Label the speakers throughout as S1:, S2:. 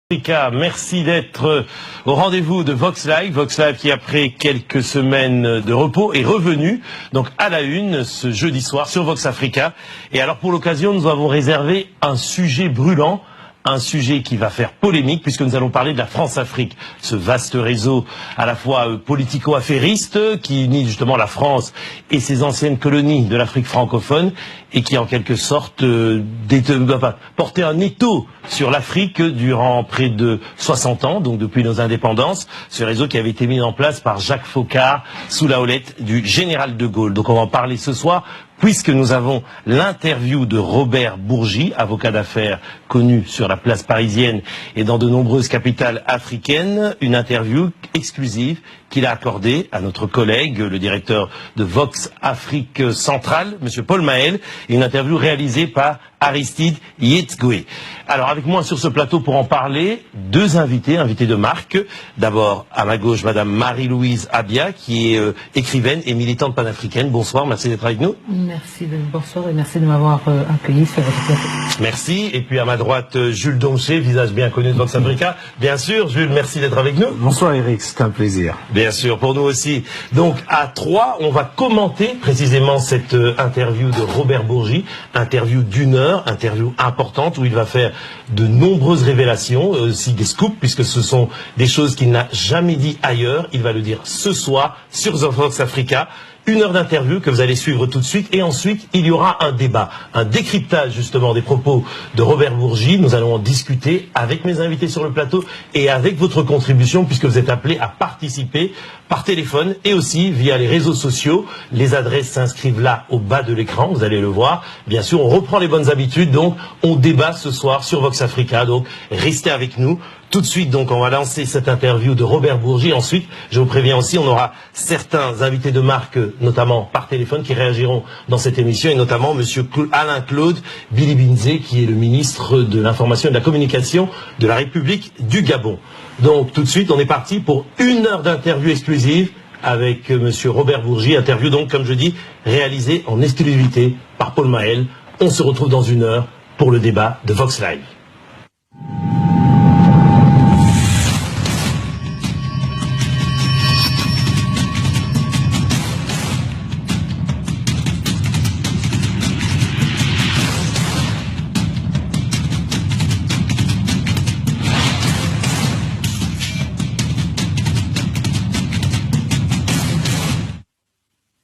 S1: Africa, merci d'être au rendez-vous de Vox Live. Vox Live qui, après quelques semaines de repos, est revenu donc à la une ce jeudi soir sur Vox Africa. Et alors pour l'occasion, nous avons réservé un sujet brûlant, un sujet qui va faire polémique puisque nous allons parler de la France-Afrique, ce vaste réseau à la fois politico-affairiste qui unit justement la France et ses anciennes colonies de l'Afrique francophone et qui en quelque sorte portait un étau sur l'Afrique durant près de 60 ans, donc depuis nos indépendances, ce réseau qui avait été mis en place par Jacques Foccart sous la houlette du général de Gaulle. Donc on va en parler ce soir, puisque nous avons l'interview de Robert Bourgi, avocat d'affaires connu sur la place parisienne et dans de nombreuses capitales africaines, une interview exclusive qu'il a accordée à notre collègue, le directeur de Vox Afrique Centrale, Monsieur Paul Mahel, une interview réalisée par Aristide Yetgoué. Alors avec moi sur ce plateau pour en parler, deux invités de marque. D'abord à ma gauche, Madame Marie-Louise Abia, qui est écrivaine et militante panafricaine. Bonsoir, merci d'être avec nous.
S2: Bonsoir et merci de m'avoir accueilli sur votre plateau.
S1: Merci. Et puis à ma droite, Jules Domché, visage bien connu de Vox Africa. Bien sûr, Jules, merci d'être avec nous.
S3: Bonsoir Eric, c'est un plaisir.
S1: Bien sûr, pour nous aussi. Donc à trois, on va commenter précisément cette interview de Robert Bourgi, interview d'une heure, interview importante où il va faire de nombreuses révélations, aussi des scoops, puisque ce sont des choses qu'il n'a jamais dit ailleurs. Il va le dire ce soir sur Vox Africa. Une heure d'interview que vous allez suivre tout de suite et ensuite il y aura un débat, un décryptage justement des propos de Robert Bourgi. Nous allons en discuter avec mes invités sur le plateau et avec votre contribution puisque vous êtes appelés à participer par téléphone et aussi via les réseaux sociaux. Les adresses s'inscrivent là au bas de l'écran, vous allez le voir. Bien sûr, on reprend les bonnes habitudes, donc on débat ce soir sur Vox Africa, donc restez avec nous. Tout de suite, donc, on va lancer cette interview de Robert Bourgi. Ensuite, je vous préviens aussi, on aura certains invités de marque, notamment par téléphone, qui réagiront dans cette émission, et notamment Monsieur Alain-Claude Bilibinze, qui est le ministre de l'Information et de la Communication de la République du Gabon. Donc, tout de suite, on est parti pour une heure d'interview exclusive avec Monsieur Robert Bourgi. Interview, donc, comme je dis, réalisée en exclusivité par Paul Mahel. On se retrouve dans une heure pour le débat de Vox Live.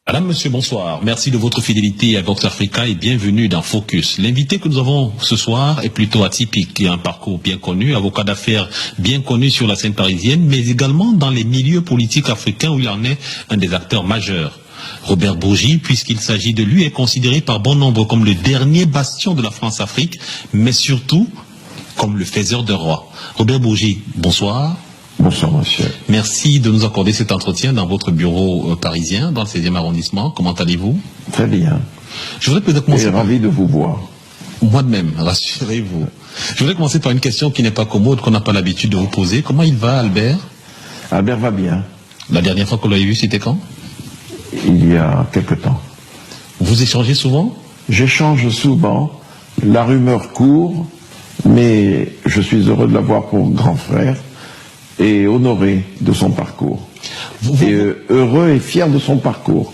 S4: Madame, monsieur, bonsoir. Merci de votre fidélité à Vox Africa et bienvenue dans Focus. L'invité que nous avons ce soir est plutôt atypique. Il a un parcours bien connu, avocat d'affaires bien connu sur la scène parisienne, mais également dans les milieux politiques africains où il en est un des acteurs majeurs. Robert Bourgi, puisqu'il s'agit de lui, est considéré par bon nombre comme le dernier bastion de la France-Afrique, mais surtout comme le faiseur de rois. Robert Bourgi, bonsoir.
S3: Bonsoir, monsieur.
S4: Merci de nous accorder cet entretien dans votre bureau parisien, dans le 16e arrondissement. Comment allez-vous?
S3: Très bien.
S4: Je voudrais peut-être commencer.
S3: Je suis ravi de vous voir.
S4: Moi de même, rassurez-vous. Je voudrais commencer par une question qui n'est pas commode, qu'on n'a pas l'habitude de vous poser. Comment il va, Albert?
S3: Albert va bien.
S4: La dernière fois qu'on l'avait vu, c'était quand?
S3: Il y a quelque temps.
S4: Vous échangez souvent?
S3: J'échange souvent. La rumeur court, mais je suis heureux de l'avoir pour grand frère. Et honoré de son parcours. Heureux et fier de son parcours.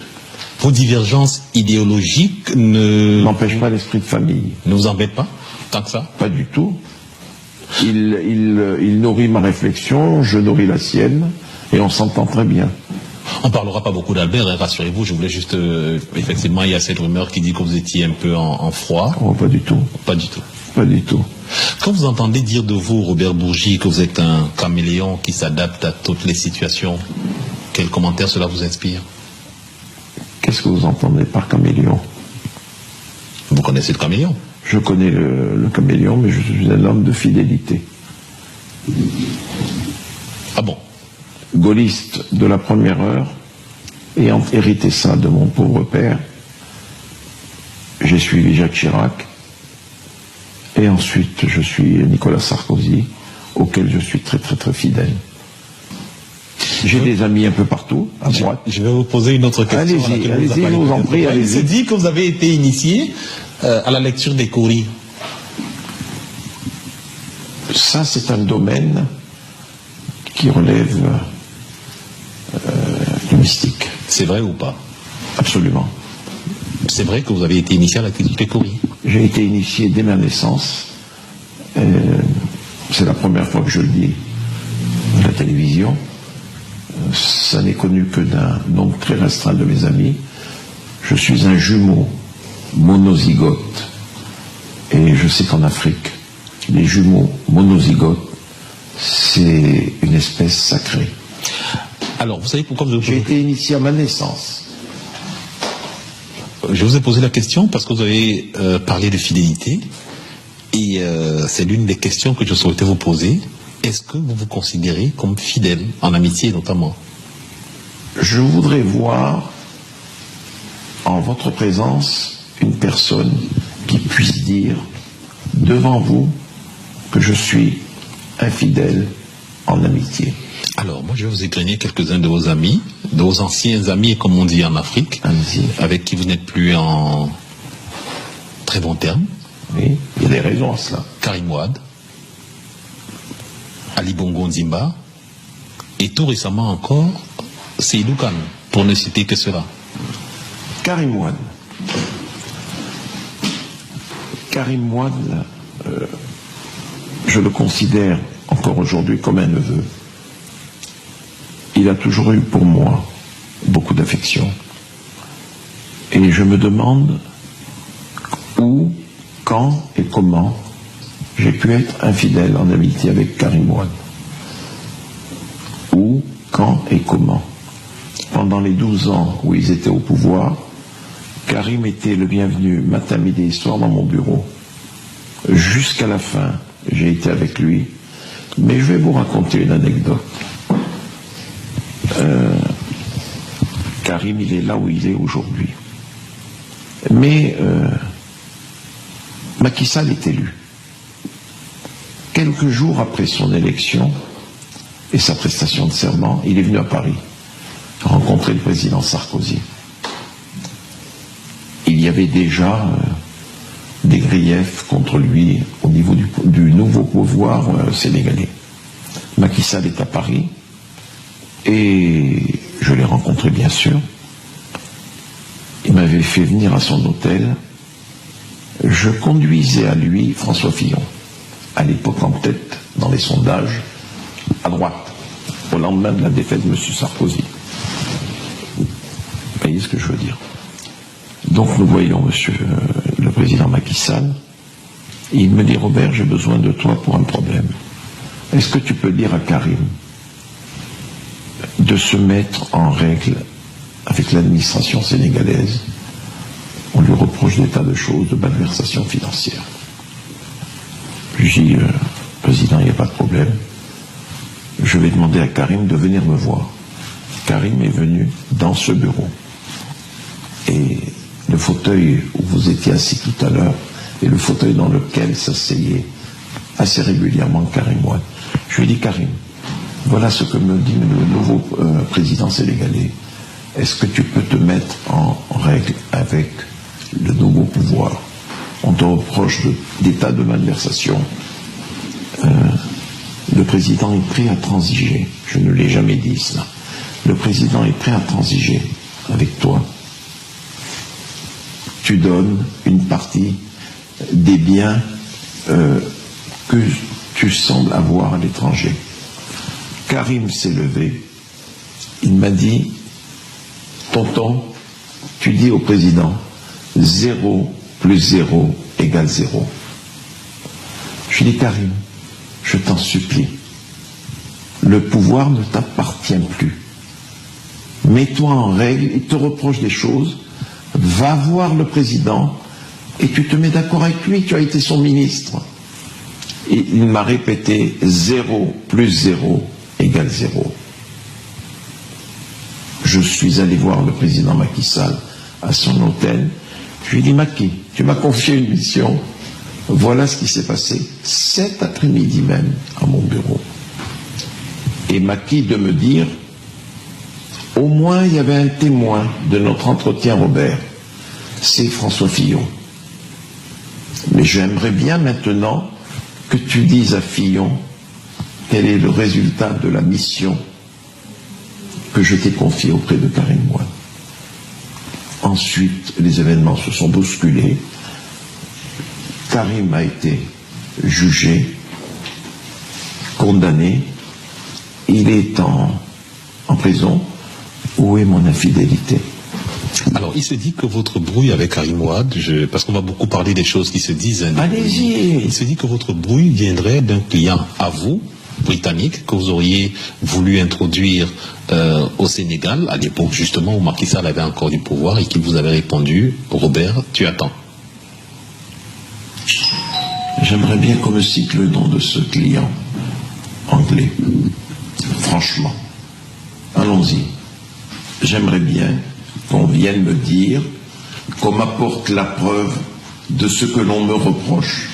S4: Vos divergences idéologiques
S3: n'empêchent pas l'esprit de famille.
S4: Ne vous embêtent pas, tant que ça?
S3: Pas du tout. Il nourrit ma réflexion, je nourris la sienne, et on s'entend très bien.
S4: On ne parlera pas beaucoup d'Albert, hein, rassurez-vous, je voulais juste... effectivement, il y a cette rumeur qui dit que vous étiez un peu en froid.
S3: Oh, pas du tout.
S4: Pas du tout.
S3: Pas du tout.
S4: Quand vous entendez dire de vous, Robert Bourgi, que vous êtes un caméléon qui s'adapte à toutes les situations, quel commentaire cela vous inspire?
S3: Qu'est-ce que vous entendez par caméléon?
S4: Vous connaissez le caméléon?
S3: Je connais le caméléon, mais je suis un homme de fidélité.
S4: Ah bon?
S3: Gaulliste de la première heure, ayant hérité ça de mon pauvre père, j'ai suivi Jacques Chirac, et ensuite je suis Nicolas Sarkozy, auquel je suis très très très fidèle. J'ai des amis un peu partout, à droite.
S4: Je vais vous poser une autre question.
S3: Allez-y, je vous en prie, allez-y.
S4: Il se dit que vous avez été initié à la lecture des courriers.
S3: Ça, c'est un domaine qui relève du mystique.
S4: C'est vrai ou pas?
S3: Absolument.
S4: C'est vrai que vous avez été initié à la pécorie?
S3: J'ai été initié dès ma naissance. C'est la première fois que je le dis à la télévision. Ça n'est connu que d'un nombre très restreint de mes amis. Je suis un jumeau monozygote. Et je sais qu'en Afrique, les jumeaux monozygotes, c'est une espèce sacrée.
S4: Alors, vous savez pourquoi vous avez...
S3: J'ai été initié à ma naissance.
S4: Je vous ai posé la question parce que vous avez parlé de fidélité. Et c'est l'une des questions que je souhaitais vous poser. Est-ce que vous vous considérez comme fidèle, en amitié notamment?
S3: Je voudrais voir en votre présence une personne qui puisse dire devant vous que je suis infidèle en amitié.
S4: Alors, moi je vais vous égrener quelques-uns de vos amis, de vos anciens amis, comme on dit en Afrique, avec qui vous n'êtes plus en très bon terme.
S3: Oui, il y a des raisons à cela.
S4: Karim Wade, Ali Bongo Nzimba, et tout récemment encore, Seydou Kane, pour ne citer que cela.
S3: Karim Wade. Karim Wade, je le considère encore aujourd'hui comme un neveu. Il a toujours eu pour moi beaucoup d'affection. Et je me demande où, quand et comment j'ai pu être infidèle en amitié avec Karim Wade. Où, quand et comment. Pendant les 12 ans où ils étaient au pouvoir, Karim était le bienvenu matin, midi et soir dans mon bureau. Jusqu'à la fin, j'ai été avec lui. Mais je vais vous raconter une anecdote. Karim, il est là où il est aujourd'hui. Mais Macky Sall est élu. Quelques jours après son élection et sa prestation de serment, il est venu à Paris rencontrer le président Sarkozy. Il y avait déjà des griefs contre lui au niveau du nouveau pouvoir sénégalais. Macky Sall est à Paris et je l'ai rencontré bien sûr. Il m'avait fait venir à son hôtel. Je conduisais à lui François Fillon, à l'époque en tête dans les sondages, à droite, au lendemain de la défaite de M. Sarkozy. Vous voyez ce que je veux dire? Donc nous voyons monsieur le président Macky Sall, et il me dit: Robert, j'ai besoin de toi pour un problème. Est-ce que tu peux dire à Karim de se mettre en règle avec l'administration sénégalaise? On lui reproche des tas de choses, de malversations financières. Je dis: président, il n'y a pas de problème. Je vais demander à Karim de venir me voir. Karim est venu dans ce bureau. Et le fauteuil où vous étiez assis tout à l'heure et le fauteuil dans lequel s'asseyait assez régulièrement Karim Wade. Je lui ai dit: Karim, voilà ce que me dit le nouveau président sénégalais. Est-ce que tu peux te mettre en règle avec le nouveau pouvoir? On te reproche des tas de malversations. Le président est prêt à transiger. Je ne l'ai jamais dit cela. Le président est prêt à transiger avec toi. Tu donnes une partie des biens que tu sembles avoir à l'étranger. Karim s'est levé. Il m'a dit: tonton, tu dis au président 0 plus 0 égale 0. Je lui dis: Karim, je t'en supplie, le pouvoir ne t'appartient plus. Mets-toi en règle, il te reproche des choses, va voir le président et tu te mets d'accord avec lui, tu as été son ministre. Et il m'a répété 0 plus 0 égale 0. Je suis allé voir le président Macky Sall à son hôtel. Je lui ai dit: Macky, tu m'as confié une mission. Voilà ce qui s'est passé cet après-midi même à mon bureau. Et Macky de me dire: au moins il y avait un témoin de notre entretien, Robert, c'est François Fillon. Mais j'aimerais bien maintenant que tu dises à Fillon quel est le résultat de la mission que je t'ai confiée auprès de Karim Wade. Ensuite, les événements se sont bousculés. Karim a été jugé, condamné. Il est en prison. Où est mon infidélité?
S4: Alors, il se dit que votre brouille avec Karim Wade, parce qu'on va beaucoup parler des choses qui se disent.
S3: Allez-y.
S4: Il se dit que votre brouille viendrait d'un client à vous, britannique, que vous auriez voulu introduire au Sénégal, à l'époque justement où Macky Sall avait encore du pouvoir et qui vous avait répondu, Robert, tu attends.
S3: J'aimerais bien qu'on me cite le nom de ce client anglais. Franchement, allons-y. J'aimerais bien qu'on vienne me dire, qu'on m'apporte la preuve de ce que l'on me reproche.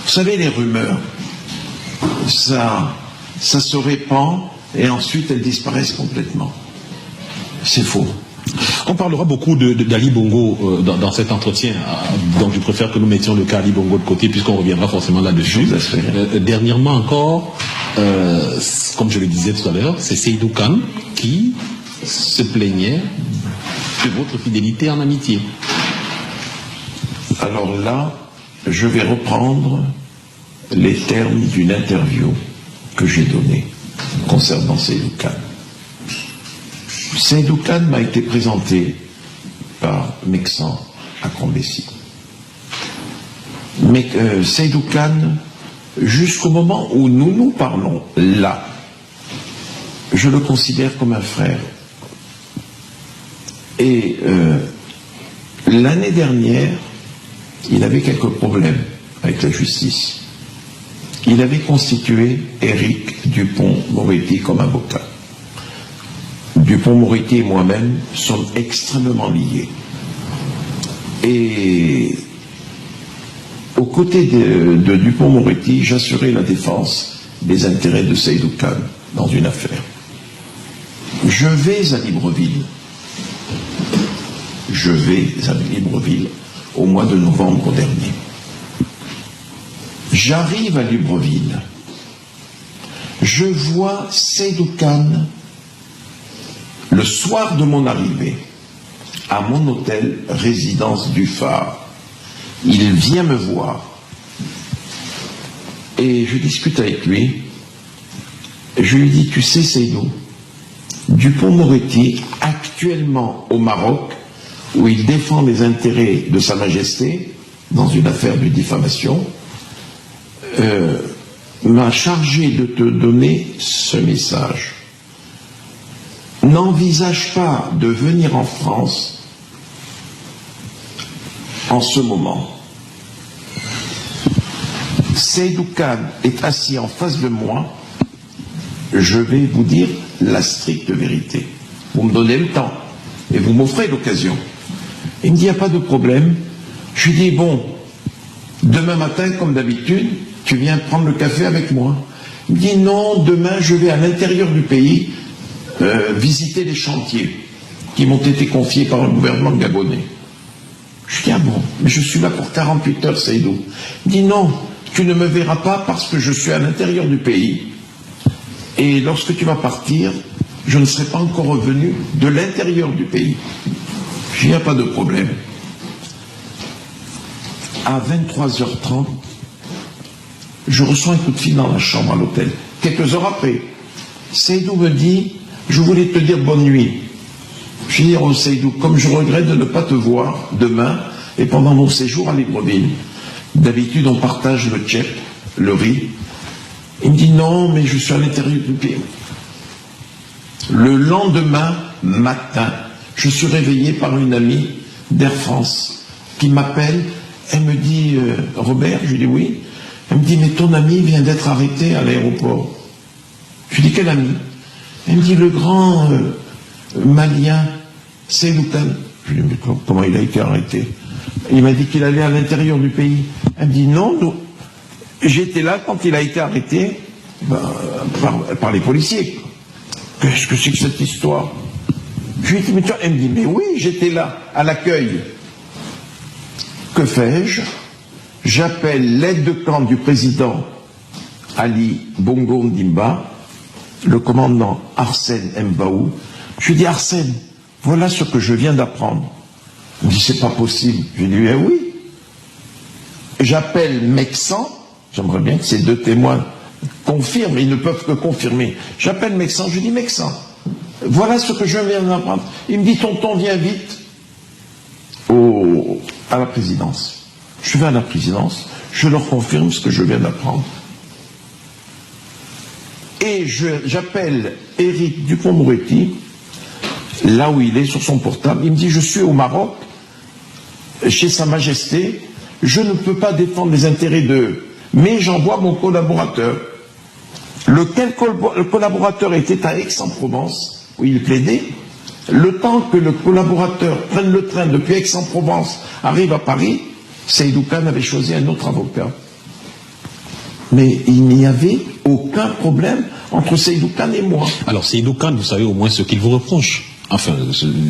S3: Vous savez, les rumeurs, ça se répand et ensuite elles disparaissent complètement. C'est faux.
S4: On parlera beaucoup d'Ali Bongo dans cet entretien, donc je préfère que nous mettions le cas Ali Bongo de côté puisqu'on reviendra forcément là-dessus. Dernièrement encore, comme je le disais tout à l'heure, c'est Seydou Khan qui se plaignait de votre fidélité en amitié.
S3: Alors là, je vais reprendre les termes d'une interview que j'ai donnée concernant Seydou Khan. Seydou Khan m'a été présenté par Mexan à Combessis. Mais Seydou Khan, jusqu'au moment où nous nous parlons là, je le considère comme un frère. Et l'année dernière, il avait quelques problèmes avec la justice. Il avait constitué Éric Dupond-Moretti comme avocat. Dupond-Moretti et moi-même sommes extrêmement liés. Et aux côtés de Dupond-Moretti, j'assurais la défense des intérêts de Seydou Khan dans une affaire. Je vais à Libreville. Au mois de novembre dernier. J'arrive à Libreville. Je vois Seydou Khan le soir de mon arrivée à mon hôtel résidence du Phare. Il vient me voir et je discute avec lui. Je lui dis, tu sais Seydou, Dupond-Moretti, actuellement au Maroc, où il défend les intérêts de Sa Majesté dans une affaire de diffamation, m'a chargé de te donner ce message. N'envisage pas de venir en France en ce moment. Seydou Khan est assis en face de moi. Je vais vous dire la stricte vérité. Vous me donnez le temps et vous m'offrez l'occasion. Il me dit, il n'y a pas de problème. Je lui dis, bon, demain matin, comme d'habitude, tu viens prendre le café avec moi. Il me dit, non, demain, je vais à l'intérieur du pays visiter les chantiers qui m'ont été confiés par le gouvernement gabonais. Je lui dis, ah bon, mais je suis là pour 48 heures, Seydou. Il me dit, non, tu ne me verras pas parce que je suis à l'intérieur du pays. Et lorsque tu vas partir, je ne serai pas encore revenu de l'intérieur du pays. Il n'y a pas de problème. À 23h30, je reçois un coup de fil dans la chambre à l'hôtel. Quelques heures après, Seydou me dit, je voulais te dire bonne nuit. Je dis, oh Seydou, comme je regrette de ne pas te voir demain et pendant mon séjour à Libreville. D'habitude, on partage le tchèp, le riz. Il me dit, non, mais je suis à l'intérieur du pays. Le lendemain matin, je suis réveillé par une amie d'Air France qui m'appelle. Elle me dit, Robert, je lui dis oui. Elle me dit, mais ton ami vient d'être arrêté à l'aéroport. Je lui dis, quel ami? Elle me dit, le grand malien, Seydou Khan. Je lui dis, mais comment il a été arrêté? Il m'a dit qu'il allait à l'intérieur du pays. Elle me dit, non, j'étais là quand il a été arrêté par les policiers. Qu'est-ce que c'est que cette histoire? Je lui ai dit, mais tu vois, elle me dit, mais oui, j'étais là, à l'accueil. Que fais-je? J'appelle l'aide de camp du président Ali Bongo Ndimba, le commandant Arsène Mbaou. Je lui dis, Arsène, voilà ce que je viens d'apprendre. Il me dit, c'est pas possible. Je lui dis, eh oui. J'appelle Mexan, j'aimerais bien que ces deux témoins confirment, ils ne peuvent que confirmer. J'appelle Mexan, je lui dis, Mexan, voilà ce que je viens d'apprendre. Il me dit, tonton, viens vite à la présidence. Je vais à la présidence, je leur confirme ce que je viens d'apprendre. Et j'appelle Éric Dupond-Moretti, là où il est, sur son portable. Il me dit, je suis au Maroc, chez Sa Majesté, je ne peux pas défendre les intérêts d'eux, mais j'envoie mon collaborateur. Lequel collaborateur était à Aix-en-Provence, où il plaidait. Le temps que le collaborateur prenne le train depuis Aix-en-Provence, arrive à Paris, Seydou Khan avait choisi un autre avocat. Mais il n'y avait aucun problème entre Seydou Khan et moi.
S4: Alors Seydou Khan, vous savez au moins ce qu'il vous reproche. Enfin,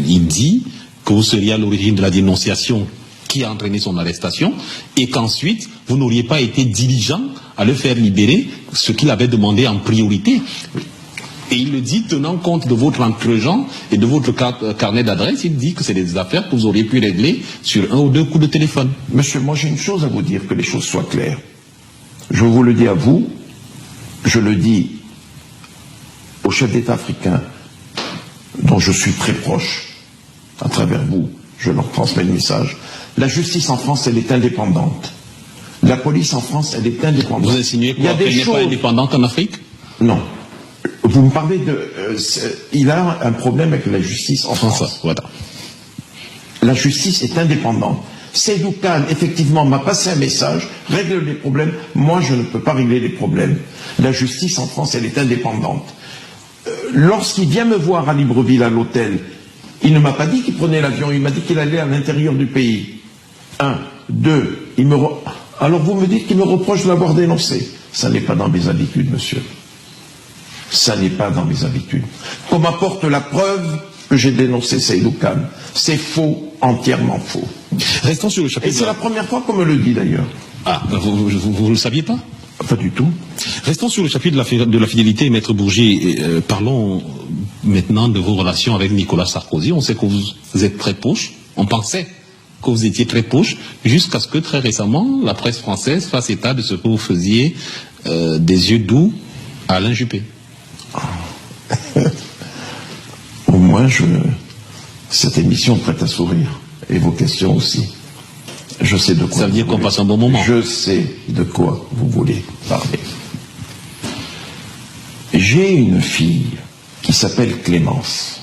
S4: il dit que vous seriez à l'origine de la dénonciation qui a entraîné son arrestation, et qu'ensuite, vous n'auriez pas été diligent à le faire libérer, ce qu'il avait demandé en priorité. Et il le dit, tenant compte de votre entre-gens et de votre carnet d'adresse, il dit que c'est des affaires que vous auriez pu régler sur 1 ou 2 coups de téléphone.
S3: Monsieur, moi j'ai une chose à vous dire, que les choses soient claires. Je vous le dis à vous, je le dis au chef d'État africain, dont je suis très proche, à travers vous, je leur transmets le message. La justice en France, elle est indépendante. La police en France, elle est indépendante.
S4: Vous insinuez qu'elle n'est pas indépendante en Afrique?
S3: Non. Vous me parlez de... il a un problème avec la justice en France.
S4: Voilà.
S3: La justice est indépendante. Seydou Khan, effectivement, m'a passé un message, règle les problèmes. Moi, je ne peux pas régler les problèmes. La justice en France, elle est indépendante. Lorsqu'il vient me voir à Libreville, à l'hôtel, il ne m'a pas dit qu'il prenait l'avion, il m'a dit qu'il allait à l'intérieur du pays. 1, 2, alors vous me dites qu'il me reproche de l'avoir dénoncé. Ça n'est pas dans mes habitudes, monsieur. Ça n'est pas dans mes habitudes. Qu'on m'apporte la preuve que j'ai dénoncé Seydou Khan. C'est faux, entièrement faux.
S4: Restons sur le chapitre.
S3: Et c'est la première fois qu'on me le dit d'ailleurs.
S4: Ah, vous le saviez pas?
S3: Pas du tout.
S4: Restons sur le chapitre de la fidélité, Maître Bourgi. Parlons maintenant de vos relations avec Nicolas Sarkozy. On sait que vous êtes très proche. On pensait que vous étiez très proche, jusqu'à ce que très récemment, la presse française fasse état de ce que vous faisiez des yeux doux à Alain Juppé.
S3: Au moins, cette émission prête à sourire. Et vos questions aussi. Je sais de quoi.
S4: Ça veut dire qu'on passe un bon moment.
S3: Je sais de quoi vous voulez parler. J'ai une fille qui s'appelle Clémence,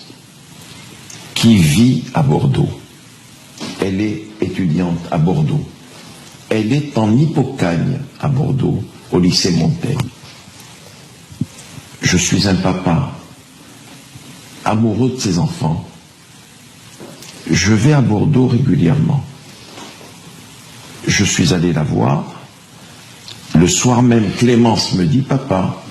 S3: qui vit à Bordeaux. Elle est étudiante à Bordeaux. Elle est en Hippocagne à Bordeaux, au lycée Montaigne. Je suis un papa amoureux de ses enfants. Je vais à Bordeaux régulièrement. Je suis allé la voir. Le soir même, Clémence me dit, papa,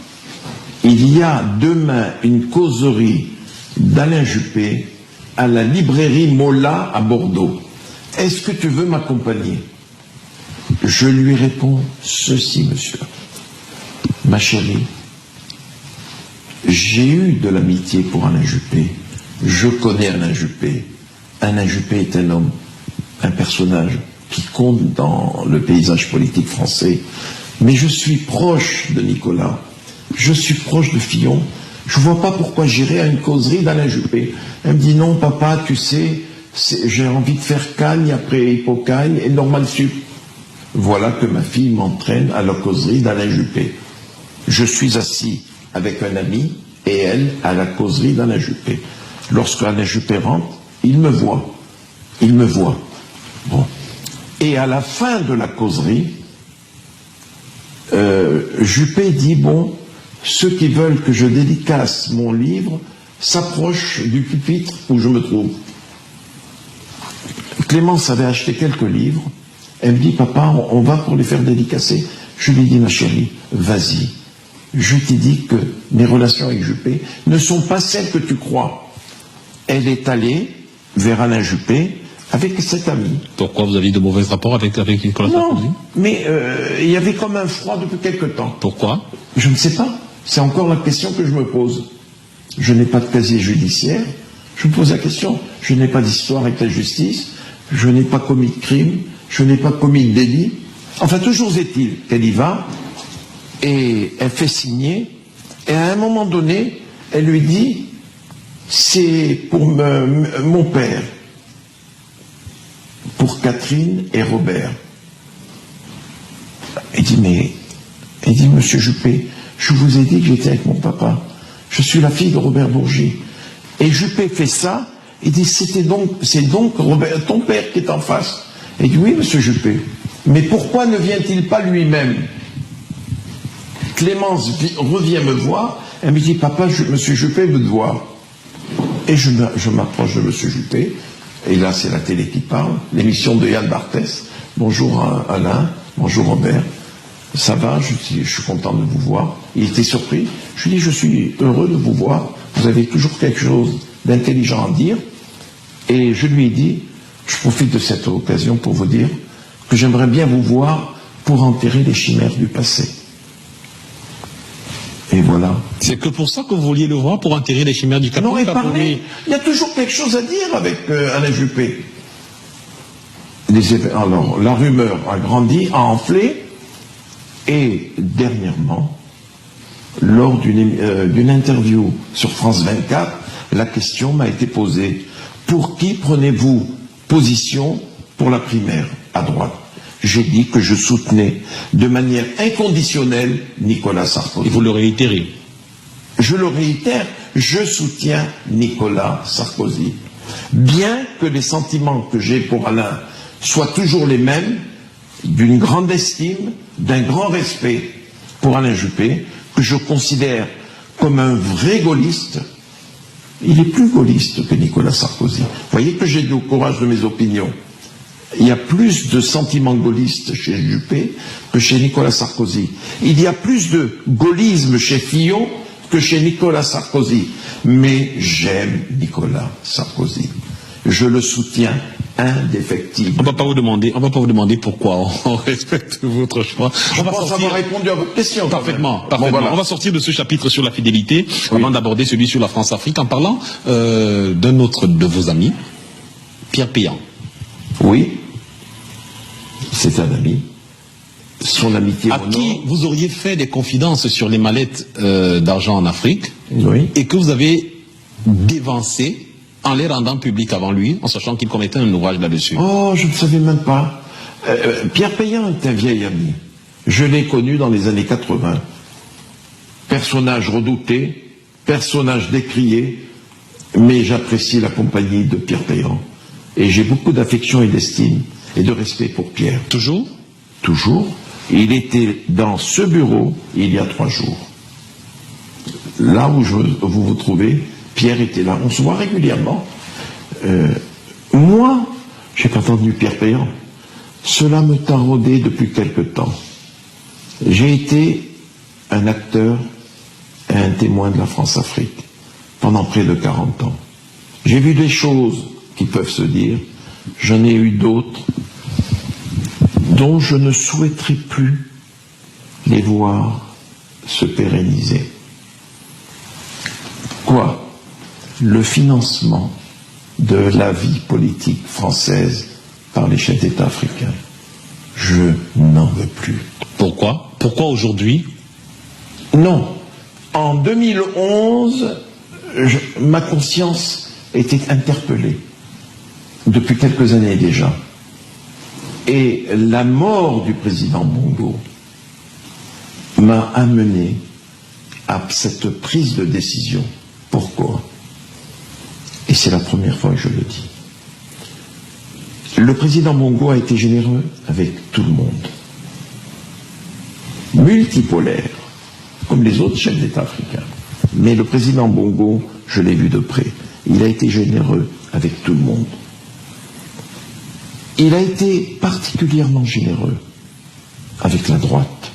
S3: il y a demain une causerie d'Alain Juppé à la librairie Mola à Bordeaux. Est-ce que tu veux m'accompagner? Je lui réponds ceci, monsieur. Ma chérie, j'ai eu de l'amitié pour Alain Juppé. Je connais Alain Juppé. Alain Juppé est un homme, un personnage qui compte dans le paysage politique français. Mais je suis proche de Nicolas. Je suis proche de Fillon. Je ne vois pas pourquoi j'irais à une causerie d'Alain Juppé. Elle me dit, non, papa, tu sais, j'ai envie de faire Cagne après Hippocagne et Normal Sup. Voilà que ma fille m'entraîne à la causerie d'Alain Juppé. Je suis assis avec un ami et elle à la causerie d'Alain Juppé. Lorsque Alain Juppé rentre, il me voit. Il me voit. Bon. Et à la fin de la causerie, Juppé dit, bon, ceux qui veulent que je dédicace mon livre s'approchent du pupitre où je me trouve. Clémence avait acheté quelques livres. Elle me dit, papa, on va pour les faire dédicacer. Je lui dis, ma chérie, vas-y. Je t'ai dit que mes relations avec Juppé ne sont pas celles que tu crois. Elle est allée vers Alain Juppé avec cet ami.
S4: Pourquoi vous aviez de mauvais rapports avec Nicolas Sarkozy?
S3: Non, mais il y avait comme un froid depuis quelque temps.
S4: Pourquoi?
S3: Je ne sais pas. C'est encore la question que je me pose. Je n'ai pas de casier judiciaire. Je me pose la question. Je n'ai pas d'histoire avec la justice. Je n'ai pas commis de crime. Je n'ai pas commis de délit. Enfin, toujours est-il qu'elle y va et elle fait signer. Et à un moment donné, elle lui dit, c'est pour mon père, pour Catherine et Robert. Elle dit, Monsieur Juppé, je vous ai dit que j'étais avec mon papa. Je suis la fille de Robert Bourgi. Et Juppé fait ça, il dit, c'est donc Robert, ton père qui est en face. Elle dit, oui, Monsieur Juppé. Mais pourquoi ne vient-il pas lui-même? Clémence revient me voir, elle me dit, papa, Monsieur Juppé veut te voir. Et je m'approche de Monsieur Juppé, et là c'est la télé qui parle, l'émission de Yann Barthès. Bonjour Alain, bonjour Robert. Ça va, je suis content de vous voir. Il était surpris. Je lui dis, je suis heureux de vous voir. Vous avez toujours quelque chose d'intelligent à dire. Et je lui ai dit, je profite de cette occasion pour vous dire que j'aimerais bien vous voir pour enterrer les chimères du passé. Et voilà.
S4: C'est que pour ça que vous vouliez le voir, pour enterrer les chimères du
S3: On aurait parlé. Il y a toujours quelque chose à dire avec Alain Juppé. Alors, la rumeur a grandi, a enflé, et dernièrement, lors d'une interview sur France 24, la question m'a été posée. Pour qui prenez-vous position pour la primaire à droite? J'ai dit que je soutenais de manière inconditionnelle Nicolas Sarkozy.
S4: Et vous le réitérez?
S3: Je le réitère, je soutiens Nicolas Sarkozy. Bien que les sentiments que j'ai pour Alain soient toujours les mêmes, d'une grande estime, d'un grand respect pour Alain Juppé, que je considère comme un vrai gaulliste. Il est plus gaulliste que Nicolas Sarkozy. Vous voyez que j'ai du courage de mes opinions. Il y a plus de sentiments gaullistes chez Juppé que chez Nicolas Sarkozy. Il y a plus de gaullisme chez Fillon que chez Nicolas Sarkozy. Mais j'aime Nicolas Sarkozy. Je le soutiens indéfectible.
S4: On va pas vous demander pourquoi. On respecte votre choix.
S3: Je pense avoir répondu à votre question.
S4: Parfaitement.
S3: Bon, voilà.
S4: On va sortir de ce chapitre sur la fidélité,
S3: oui,
S4: avant d'aborder celui sur la France-Afrique, en parlant d'un autre de vos amis, Pierre Péan.
S3: Oui, c'est un ami. Son amitié
S4: à qui vous auriez fait des confidences sur les mallettes d'argent en Afrique,
S3: oui,
S4: et que vous avez dévancé en les rendant publics avant lui, en sachant qu'il commettait un ouvrage là-dessus.
S3: Oh, je ne savais même pas. Pierre Péan est un vieil ami. Je l'ai connu dans les années 80. Personnage redouté, personnage décrié, mais j'apprécie la compagnie de Pierre Péan. Et j'ai beaucoup d'affection et d'estime et de respect pour Pierre.
S4: Toujours?
S3: Toujours. Il était dans ce bureau il y a 3 jours. Là où vous vous trouvez, Pierre était là. On se voit régulièrement. Moi, j'ai pas entendu Pierre Péan. Cela me taraudait depuis quelque temps. J'ai été un acteur et un témoin de la France-Afrique pendant près de 40 ans. J'ai vu des choses qui peuvent se dire. J'en ai eu d'autres dont je ne souhaiterais plus les voir se pérenniser. Quoi? Le financement de la vie politique française par les chefs d'État africains. Je n'en veux plus.
S4: Pourquoi? Pourquoi aujourd'hui?
S3: Non. En 2011, ma conscience était interpellée. Depuis quelques années déjà. Et la mort du président Bongo m'a amené à cette prise de décision. Pourquoi? Et c'est la première fois que je le dis. Le président Bongo a été généreux avec tout le monde. Multipolaire, comme les autres chefs d'État africains. Mais le président Bongo, je l'ai vu de près. Il a été généreux avec tout le monde. Il a été particulièrement généreux avec la droite.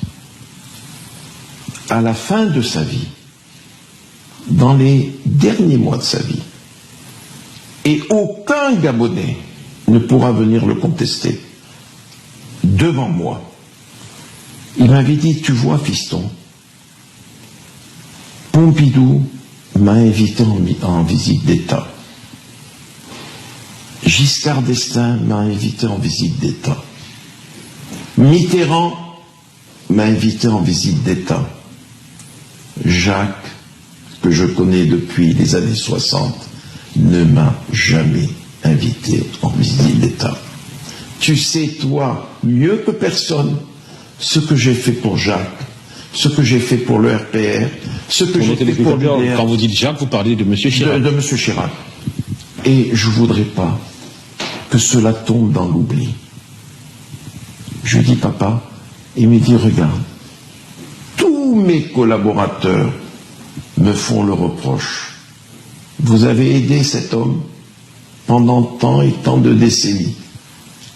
S3: À la fin de sa vie, dans les derniers mois de sa vie, et aucun Gabonais ne pourra venir le contester. Devant moi. Il m'avait dit, tu vois, fiston, Pompidou m'a invité en visite d'État. Giscard d'Estaing m'a invité en visite d'État. Mitterrand m'a invité en visite d'État. Jacques, que je connais depuis les années 60, ne m'a jamais invité en visite d'État. Tu sais, toi, mieux que personne, ce que j'ai fait pour Jacques, ce que j'ai fait pour le RPR, ce que j'ai fait pour l'UDR.
S4: Quand vous dites Jacques, vous parlez de M. Chirac.
S3: De M. Chirac. Et je ne voudrais pas que cela tombe dans l'oubli. Je lui dis, papa, il me dit, regarde, tous mes collaborateurs me font le reproche. Vous avez aidé cet homme pendant tant et tant de décennies.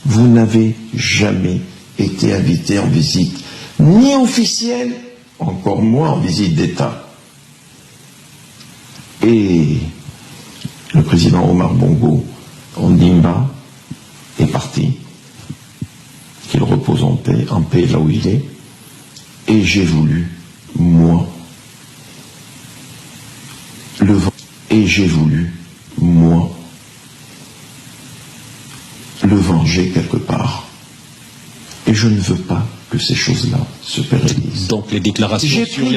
S3: Vous n'avez jamais été invité en visite, ni officielle, encore moins en visite d'État. Et le président Omar Bongo, Ondimba, est parti, qu'il repose en paix là où il est, et j'ai voulu, moi, le venger quelque part. Et je ne veux pas que ces choses-là se pérennisent.
S4: Donc les déclarations sur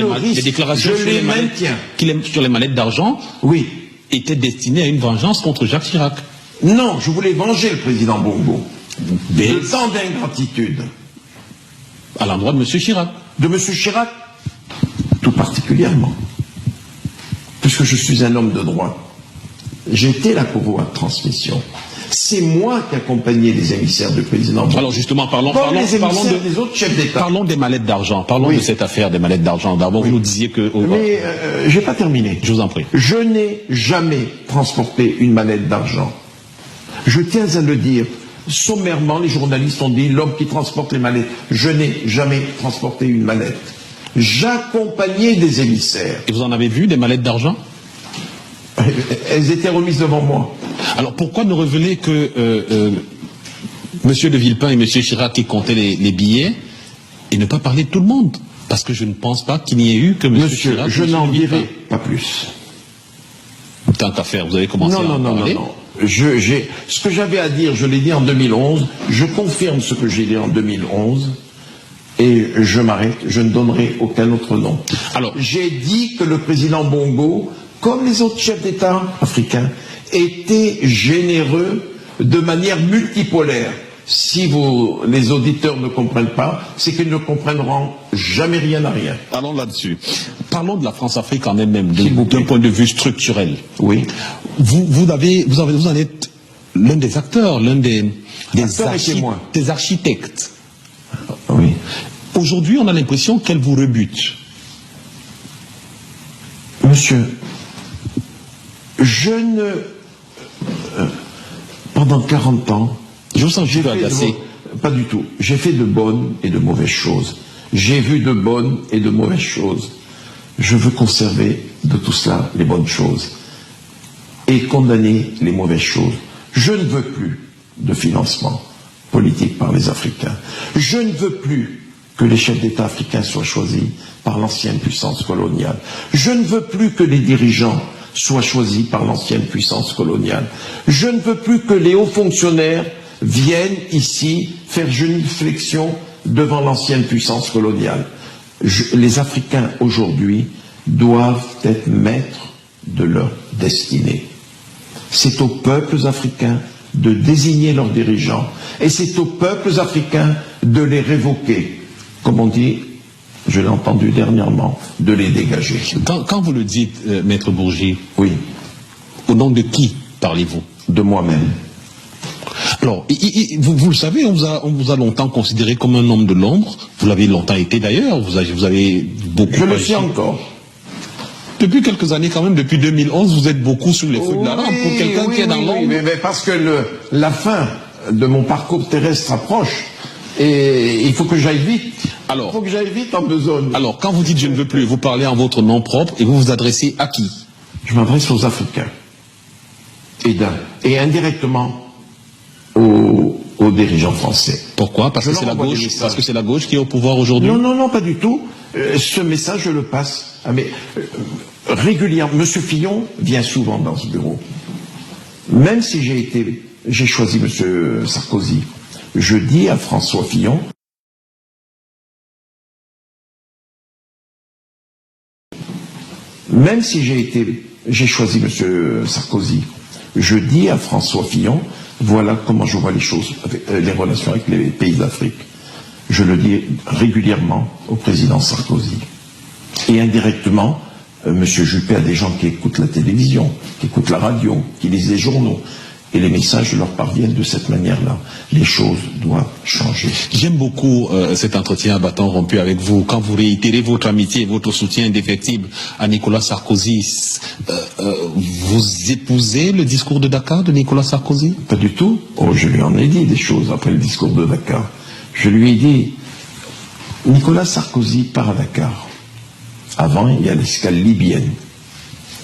S4: les mallettes d'argent,
S3: oui,
S4: étaient destinées à une vengeance contre Jacques Chirac.
S3: Non, je voulais venger le président Bongo. De tant d'ingratitude.
S4: À l'endroit de M. Chirac.
S3: De M. Chirac, tout particulièrement. Puisque je suis un homme de droit. J'étais la courroie de transmission. C'est moi qui accompagnais les émissaires du président Bongo.
S4: Alors justement, parlons
S3: des autres chefs d'État.
S4: Parlons des mallettes d'argent. Parlons de cette affaire des mallettes d'argent. D'abord, vous nous disiez que...
S3: Mais j'ai pas terminé.
S4: Je vous en prie.
S3: Je n'ai jamais transporté une mallette d'argent. Je tiens à le dire. Sommairement, les journalistes ont dit l'homme qui transporte les mallettes. Je n'ai jamais transporté une mallette. J'accompagnais des émissaires.
S4: Et vous en avez vu des mallettes d'argent?
S3: Elles étaient remises devant moi.
S4: Alors pourquoi ne révéler que M. de Villepin et M. Chirac qui comptaient les billets et ne pas parler de tout le monde? Parce que je ne pense pas qu'il n'y ait eu que M. Chirac.
S3: Je n'en dirai pas plus.
S4: Tant qu'à faire, vous avez commencé à en parler.
S3: Non. Ce que j'avais à dire, je l'ai dit en 2011, je confirme ce que j'ai dit en 2011, et je m'arrête, je ne donnerai aucun autre nom. Alors, j'ai dit que le président Bongo, comme les autres chefs d'État africains, était généreux de manière multipolaire. Si les auditeurs ne comprennent pas, c'est qu'ils ne comprendront jamais rien à rien.
S4: Parlons là-dessus. Parlons de la France-Afrique en elle-même, d'un point de vue structurel.
S3: Oui.
S4: Vous en êtes l'un des acteurs, l'un des architectes.
S3: Oui.
S4: Aujourd'hui, on a l'impression qu'elle vous rebute.
S3: Monsieur, je ne... pendant 40 ans,
S4: je vous sens un peu agacé.
S3: Pas du tout. J'ai fait de bonnes et de mauvaises choses. J'ai vu de bonnes et de mauvaises choses. Je veux conserver de tout cela les bonnes choses et condamner les mauvaises choses. Je ne veux plus de financement politique par les Africains. Je ne veux plus que les chefs d'État africains soient choisis par l'ancienne puissance coloniale. Je ne veux plus que les dirigeants soient choisis par l'ancienne puissance coloniale. Je ne veux plus que les hauts fonctionnaires viennent ici faire génuflexion devant l'ancienne puissance coloniale. Les Africains aujourd'hui doivent être maîtres de leur destinée. C'est aux peuples africains de désigner leurs dirigeants et c'est aux peuples africains de les révoquer. Comme on dit, je l'ai entendu dernièrement, de les dégager.
S4: Quand vous le dites, Maître Bourgi,
S3: oui.
S4: Au nom de qui parlez-vous?
S3: De moi-même.
S4: Alors, vous le savez, on vous a longtemps considéré comme un homme de l'ombre. Vous l'avez longtemps été d'ailleurs. Vous avez beaucoup. Je
S3: le suis encore.
S4: Depuis quelques années, quand même, depuis 2011, vous êtes beaucoup sous les feux de la lampe pour quelqu'un qui est dans l'ombre.
S3: Mais parce que la fin de mon parcours terrestre approche et il faut que j'aille vite.
S4: Alors,
S3: il faut que j'aille vite en besogne.
S4: Alors, quand vous dites je ne veux plus, vous parlez en votre nom propre et vous vous adressez à qui?
S3: Je m'adresse aux Africains et indirectement aux aux dirigeants français.
S4: Pourquoi? Parce que c'est la gauche. Parce que c'est la gauche qui est au pouvoir aujourd'hui.
S3: Non, pas du tout. Ce message, je le passe. Régulièrement. Monsieur Fillon vient souvent dans ce bureau. Même si j'ai choisi Monsieur Sarkozy, je dis à François Fillon. Même si j'ai choisi Monsieur Sarkozy, je dis à François Fillon, voilà comment je vois les choses, les relations avec les pays d'Afrique. Je le dis régulièrement au président Sarkozy. Et indirectement, Monsieur Juppé a des gens qui écoutent la télévision, qui écoutent la radio, qui lisent les journaux. Et les messages leur parviennent de cette manière-là. Les choses doivent changer.
S4: J'aime beaucoup cet entretien à bâton rompu avec vous. Quand vous réitérez votre amitié et votre soutien indéfectible à Nicolas Sarkozy, vous épousez le discours de Dakar de Nicolas Sarkozy?
S3: Pas du tout. Oh, je lui en ai dit des choses après le discours de Dakar. Je lui ai dit, Nicolas Sarkozy part à Dakar. Avant, il y a l'escale libyenne.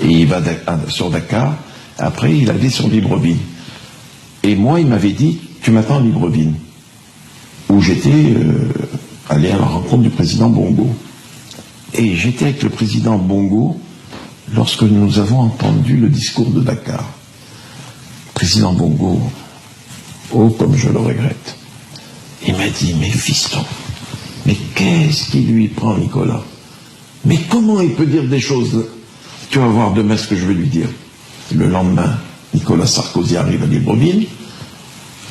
S3: Et il va sur Dakar. Après, il allait sur Libreville. Et moi, il m'avait dit, tu m'attends à Libreville, où j'étais allé à la rencontre du président Bongo. Et j'étais avec le président Bongo lorsque nous avons entendu le discours de Dakar. Président Bongo, oh, comme je le regrette, il m'a dit, mais fiston, mais qu'est-ce qui lui prend, Nicolas? Mais comment il peut dire des choses? Tu vas voir demain ce que je vais lui dire. Le lendemain, Nicolas Sarkozy arrive à Libreville,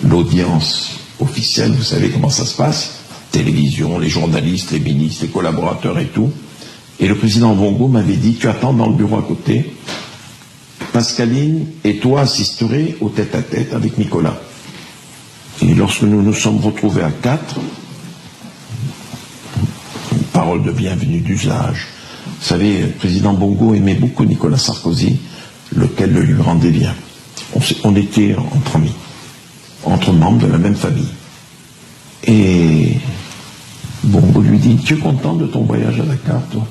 S3: l'audience officielle, vous savez comment ça se passe, télévision, les journalistes, les ministres, les collaborateurs et tout. Et le président Bongo m'avait dit, tu attends dans le bureau à côté, Pascaline et toi assisterez au tête-à-tête avec Nicolas. Et lorsque nous nous sommes retrouvés à 4, une parole de bienvenue d'usage. Vous savez, le président Bongo aimait beaucoup Nicolas Sarkozy, lequel le lui rendait bien. On était entre amis, entre membres de la même famille. Et Bongo lui dit, tu es content de ton voyage à Dakar, toi?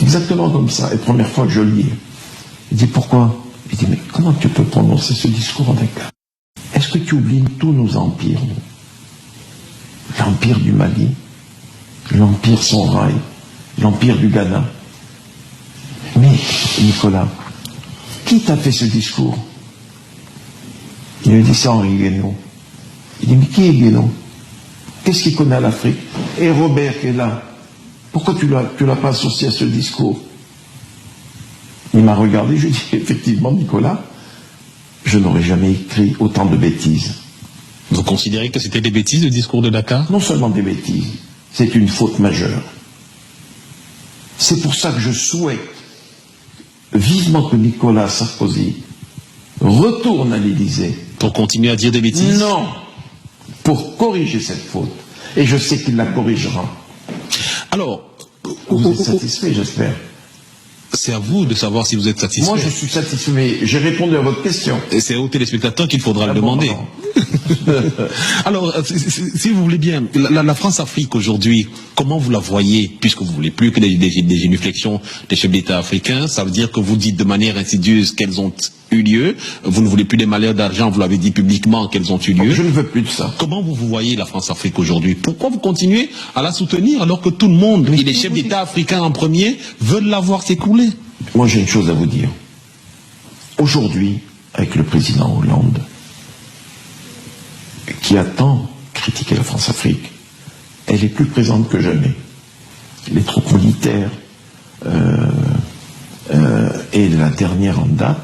S3: Exactement comme ça, et première fois que je le dis. Il dit, pourquoi? Il dit, mais comment tu peux prononcer ce discours à Dakar? Est-ce que tu oublies tous nos empires? L'empire du Mali, l'empire Songhai, l'empire du Ghana. Mais, Nicolas, qui t'a fait ce discours? Il lui dit, c'est Henri Guénon. Il dit, mais qui est Guénon? Qu'est-ce qu'il connaît à l'Afrique? Et Robert qui est là. Pourquoi tu l'as pas associé à ce discours? Il m'a regardé, je lui ai dit, effectivement, Nicolas, je n'aurais jamais écrit autant de bêtises.
S4: Vous considérez que c'était des bêtises, le discours de Dakar?
S3: Non seulement des bêtises, c'est une faute majeure. C'est pour ça que je souhaite vivement que Nicolas Sarkozy retourne à l'Élysée.
S4: Pour continuer à dire des bêtises?
S3: Non, pour corriger cette faute. Et je sais qu'il la corrigera.
S4: Alors,
S3: vous êtes satisfait, j'espère.
S4: C'est à vous de savoir si vous êtes satisfait.
S3: Moi, je suis satisfait. J'ai répondu à votre question.
S4: Et c'est aux téléspectateurs qu'il faudra le demander. Alors, si vous voulez bien, la France-Afrique aujourd'hui, comment vous la voyez, puisque vous ne voulez plus que des génuflexions des chefs d'État africains, ça veut dire que vous dites de manière insidieuse qu'elles ont eu lieu, vous ne voulez plus des malheurs d'argent, vous l'avez dit publiquement qu'elles ont eu lieu.
S3: Je ne veux plus de ça.
S4: Comment vous voyez la France-Afrique aujourd'hui? Pourquoi vous continuez à la soutenir alors que tout le monde, et les chefs d'État africains en premier, veulent la voir s'écrouler?
S3: Moi, j'ai une chose à vous dire. Aujourd'hui, avec le président Hollande, qui a tant critiqué la France-Afrique, elle est plus présente que jamais. Les troupes militaires et la dernière en date,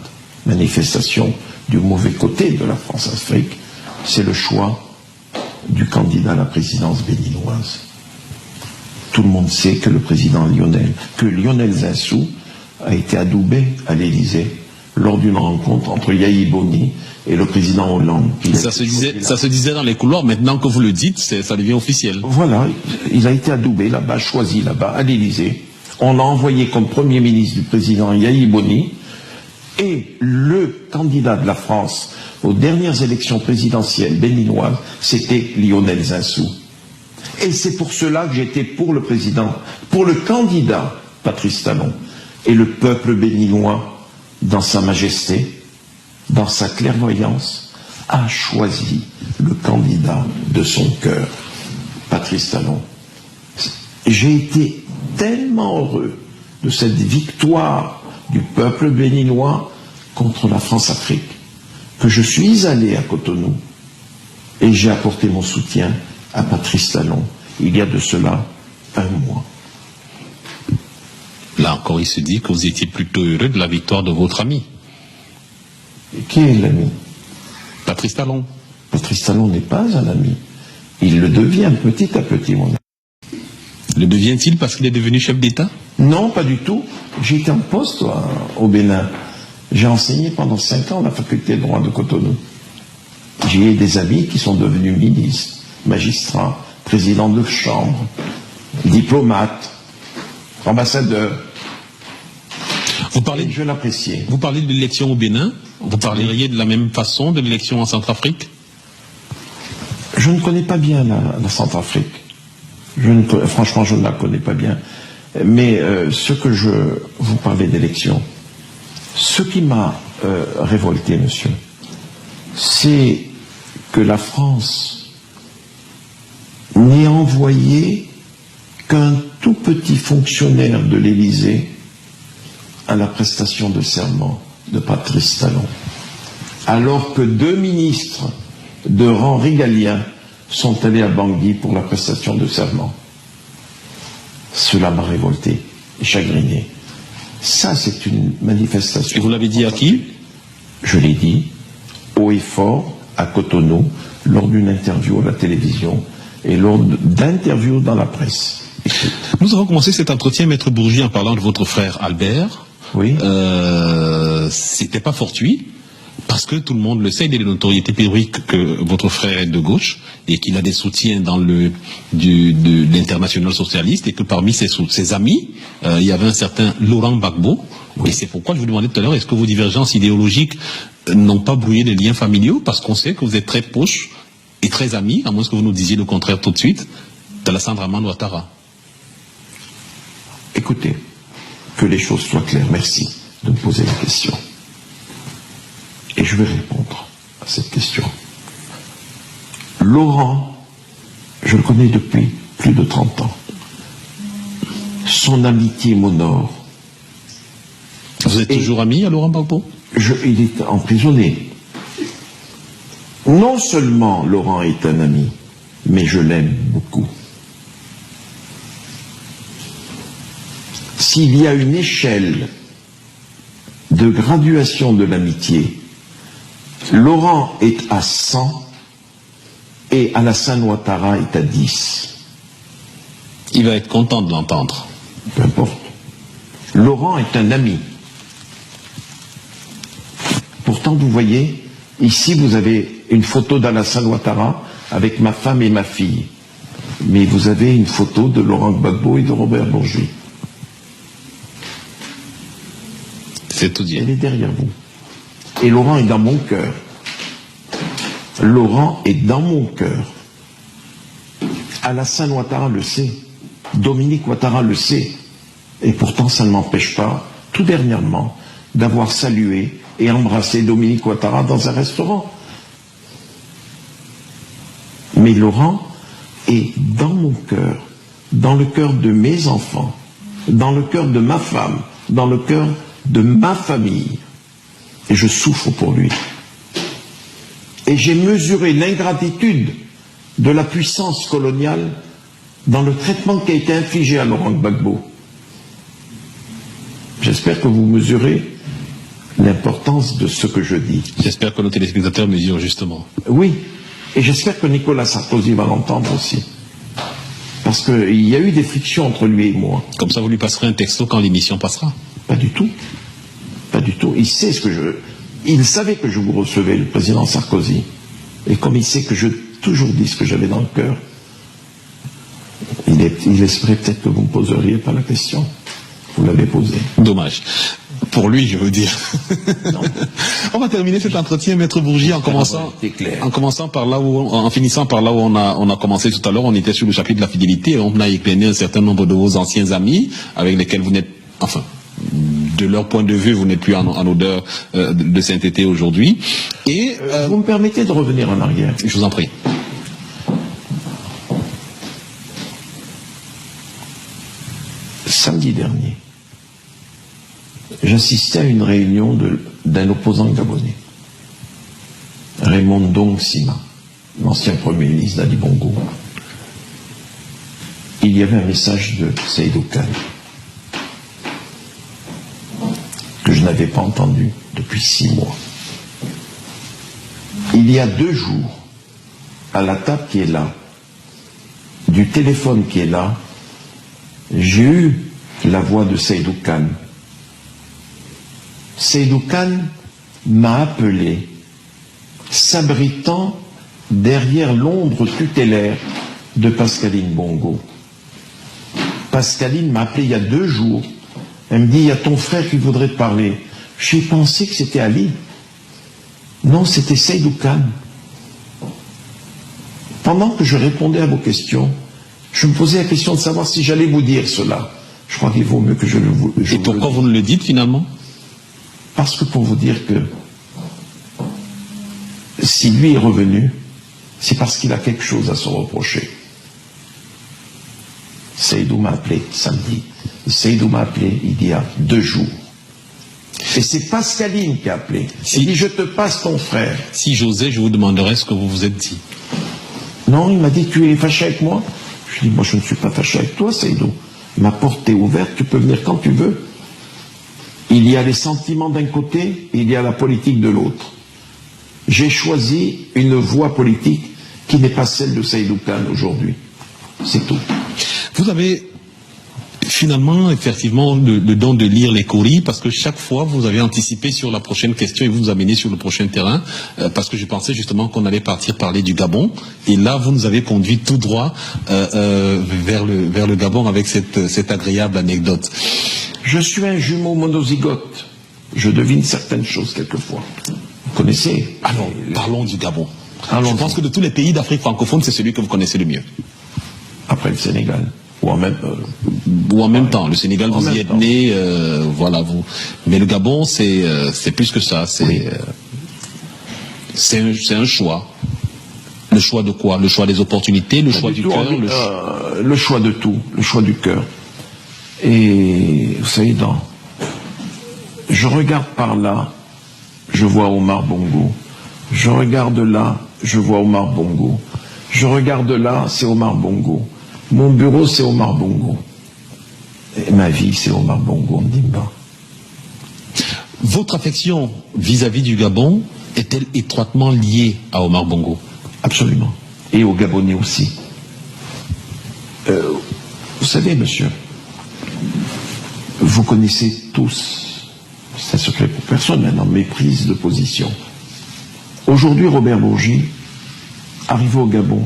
S3: manifestation du mauvais côté de la France-Afrique, c'est le choix du candidat à la présidence béninoise. Tout le monde sait que Lionel Zinsou a été adoubé à l'Élysée lors d'une rencontre entre Yahi Boni et le président Hollande.
S4: Ça se disait dans les couloirs, maintenant que vous le dites, ça devient officiel.
S3: Voilà, il a été adoubé là-bas, choisi là-bas, à l'Élysée. On l'a envoyé comme Premier ministre du président Yahi Boni, et le candidat de la France aux dernières élections présidentielles béninoises, c'était Lionel Zinsou. Et c'est pour cela que j'étais pour le président, pour le candidat Patrice Talon. Et le peuple béninois, dans sa majesté, dans sa clairvoyance, a choisi le candidat de son cœur, Patrice Talon. J'ai été tellement heureux de cette victoire du peuple béninois contre la France-Afrique que je suis allé à Cotonou et j'ai apporté mon soutien à Patrice Talon il y a de cela un mois.
S4: Là encore, il se dit que vous étiez plutôt heureux de la victoire de votre ami.
S3: Et qui est l'ami?
S4: Patrice Talon.
S3: Patrice Talon n'est pas un ami. Il le devient petit à petit, mon ami.
S4: Le devient-il parce qu'il est devenu chef d'État?
S3: Non, pas du tout. J'ai été en poste au Bénin. J'ai enseigné pendant 5 ans à la faculté de droit de Cotonou. J'ai des amis qui sont devenus ministres, magistrats, présidents de chambre, diplomates, ambassadeurs.
S4: Vous parlez,
S3: et je l'appréciais.
S4: Vous parlez de l'élection au Bénin. Vous parleriez de la même façon de l'élection en Centrafrique?
S3: Je ne connais pas bien la Centrafrique. Franchement, je ne la connais pas bien. Mais ce que vous parlez d'élection, ce qui m'a révolté, monsieur, c'est que la France n'ait envoyé qu'un tout petit fonctionnaire de l'Élysée à la prestation de serment de Patrice Talon, alors que 2 ministres de rang régalien sont allés à Bangui pour la prestation de serment. Cela m'a révolté et chagriné. Ça, c'est une manifestation.
S4: Et vous l'avez dit à qui?
S3: Je l'ai dit haut et fort à Cotonou, lors d'une interview à la télévision et lors d'interviews dans la presse. Écoute.
S4: Nous avons commencé cet entretien, Maître Bourgi, en parlant de votre frère Albert.
S3: Oui.
S4: C'était pas fortuit, parce que tout le monde le sait, il est de notoriété publique que votre frère est de gauche et qu'il a des soutiens dans de l'international socialiste et que parmi ses amis, il y avait un certain Laurent Gbagbo. Et c'est pourquoi je vous demandais tout à l'heure, est-ce que vos divergences idéologiques n'ont pas brouillé les liens familiaux? Parce qu'on sait que vous êtes très proches et très amis, à moins que vous nous disiez le contraire tout de suite, d'Alassane Dramane Ouattara.
S3: Écoutez, que les choses soient claires. Merci de me poser la question. Et je vais répondre à cette question. Laurent, je le connais depuis plus de 30 ans. Son amitié m'honore.
S4: Vous êtes toujours ami à Laurent Gbagbo?
S3: Il est emprisonné. Non seulement Laurent est un ami, mais je l'aime beaucoup. S'il y a une échelle de graduation de l'amitié, Laurent est à 100 et Alassane Ouattara est à 10.
S4: Il va être content de l'entendre.
S3: Peu importe. Laurent est un ami. Pourtant, vous voyez, ici vous avez une photo d'Alassane Ouattara avec ma femme et ma fille. Mais vous avez une photo de Laurent Gbagbo et de Robert Bourgi.
S4: C'est tout dire.
S3: Elle est derrière vous. Et Laurent est dans mon cœur. Laurent est dans mon cœur. Alassane Ouattara le sait. Dominique Ouattara le sait. Et pourtant, ça ne m'empêche pas, tout dernièrement, d'avoir salué et embrassé Dominique Ouattara dans un restaurant. Mais Laurent est dans mon cœur, dans le cœur de mes enfants, dans le cœur de ma femme, dans le cœur de ma famille. Et je souffre pour lui. Et j'ai mesuré l'ingratitude de la puissance coloniale dans le traitement qui a été infligé à Laurent Gbagbo. J'espère que vous mesurez l'importance de ce que je dis.
S4: J'espère que nos téléspectateurs mesurent justement.
S3: Oui, et j'espère que Nicolas Sarkozy va l'entendre aussi. Parce qu'il y a eu des frictions entre lui et moi.
S4: Comme ça, vous lui passerez un texto quand l'émission passera?
S3: Pas du tout. Pas du tout. Il sait ce que je... Il savait que je vous recevais, le président Sarkozy. Et comme il sait que je toujours dit ce que j'avais dans le cœur, il espérait peut-être que vous ne me poseriez pas la question. Vous l'avez posée.
S4: Dommage. Pour lui, je veux dire. On va terminer cet entretien, Maître Bourgi, en finissant par là où on a commencé tout à l'heure. On était sur le chapitre de la fidélité et on a éclairé un certain nombre de vos anciens amis avec lesquels vous n'êtes, enfin, de leur point de vue, vous n'êtes plus en odeur de sainteté aujourd'hui. Et
S3: vous me permettez de revenir en arrière?
S4: Je vous en prie.
S3: Samedi dernier, j'assistais à une réunion d'un opposant gabonais, Raymond Ndong Sima, l'ancien premier ministre d'Ali Bongo. Il y avait un message de Seydou Kane que je n'avais pas entendu depuis 6 mois. Il y a 2 jours, à la table qui est là, du téléphone qui est là, j'ai eu la voix de Seydou Kane. Seydou Kane m'a appelé, s'abritant derrière l'ombre tutélaire de Pascaline Bongo. Pascaline m'a appelé il y a 2 jours. Elle me dit, il y a ton frère qui voudrait te parler. J'ai pensé que c'était Ali. Non, c'était Seydou Kane. Pendant que je répondais à vos questions, je me posais la question de savoir si j'allais vous dire cela. Je crois qu'il vaut mieux que je le dise.
S4: Et pourquoi vous ne le dites finalement?
S3: Parce que pour vous dire que si lui est revenu, c'est parce qu'il a quelque chose à se reprocher. Seydou m'a appelé samedi. Seydou m'a appelé il y a 2 jours. Et c'est Pascaline qui a appelé. Il dit, je te passe ton frère.
S4: Si j'osais, je vous demanderais ce que vous vous êtes dit.
S3: Non, il m'a dit, tu es fâché avec moi? Je dis, moi je ne suis pas fâché avec toi, Seydou. Ma porte est ouverte, tu peux venir quand tu veux. Il y a les sentiments d'un côté, et il y a la politique de l'autre. J'ai choisi une voie politique qui n'est pas celle de Seydou Kane aujourd'hui. C'est tout.
S4: Vous avez finalement, effectivement, le don de lire les courriers, parce que chaque fois, vous avez anticipé sur la prochaine question et vous nous amenez sur le prochain terrain, parce que je pensais justement qu'on allait partir parler du Gabon, et là, vous nous avez conduit tout droit vers le Gabon avec cette agréable anecdote.
S3: Je suis un jumeau monozygote. Je devine certaines choses quelquefois. Vous connaissez?
S4: Alors, parlons du Gabon. Je pense que de tous les pays d'Afrique francophone, c'est celui que vous connaissez le mieux.
S3: Après le Sénégal. Ou en même temps. Le Sénégal, vous y êtes né, voilà. Mais le Gabon, c'est plus que ça. C'est un choix. Le choix de quoi? Le choix des opportunités, le choix du cœur, le choix de tout, le choix du cœur. Et vous savez, je regarde par là, je vois Omar Bongo. Je regarde là, je vois Omar Bongo. Je regarde là, c'est Omar Bongo. Mon bureau, c'est Omar Bongo. Et ma vie, c'est Omar Bongo Ndimba.
S4: Votre affection vis-à-vis du Gabon est-elle étroitement liée à Omar Bongo?
S3: Absolument. Et aux Gabonais aussi. Vous savez, monsieur, vous connaissez tous, c'est un secret pour personne maintenant, mes prises de position. Aujourd'hui, Robert Bourgi, arrivé au Gabon,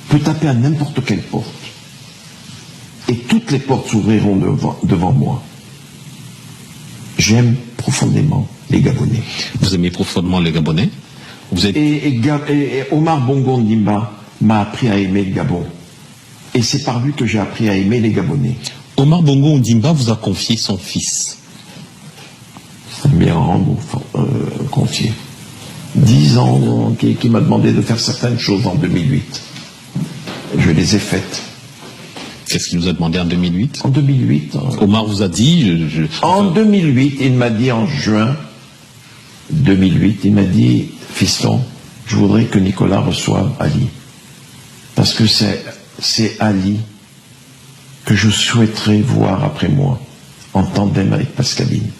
S3: peut taper à n'importe quelle porte. Et toutes les portes s'ouvriront devant moi. J'aime profondément les Gabonais.
S4: Vous aimez profondément les Gabonais?
S3: Et Omar Bongo Ndimba m'a appris à aimer le Gabon. Et c'est par lui que j'ai appris à aimer les Gabonais.
S4: Omar Bongo Ndimba vous a confié son fils.
S3: C'est un bien rang confié. 10 ans qui m'a demandé de faire certaines choses en 2008. Je les ai faites.
S4: Qu'est-ce qu'il nous a demandé en 2008?
S3: En 2008.
S4: Omar vous a dit...
S3: En 2008, il m'a dit en juin 2008, il m'a dit, fiston, je voudrais que Nicolas reçoive Ali. Parce que c'est Ali que je souhaiterais voir après moi, en tandem avec Pascaline.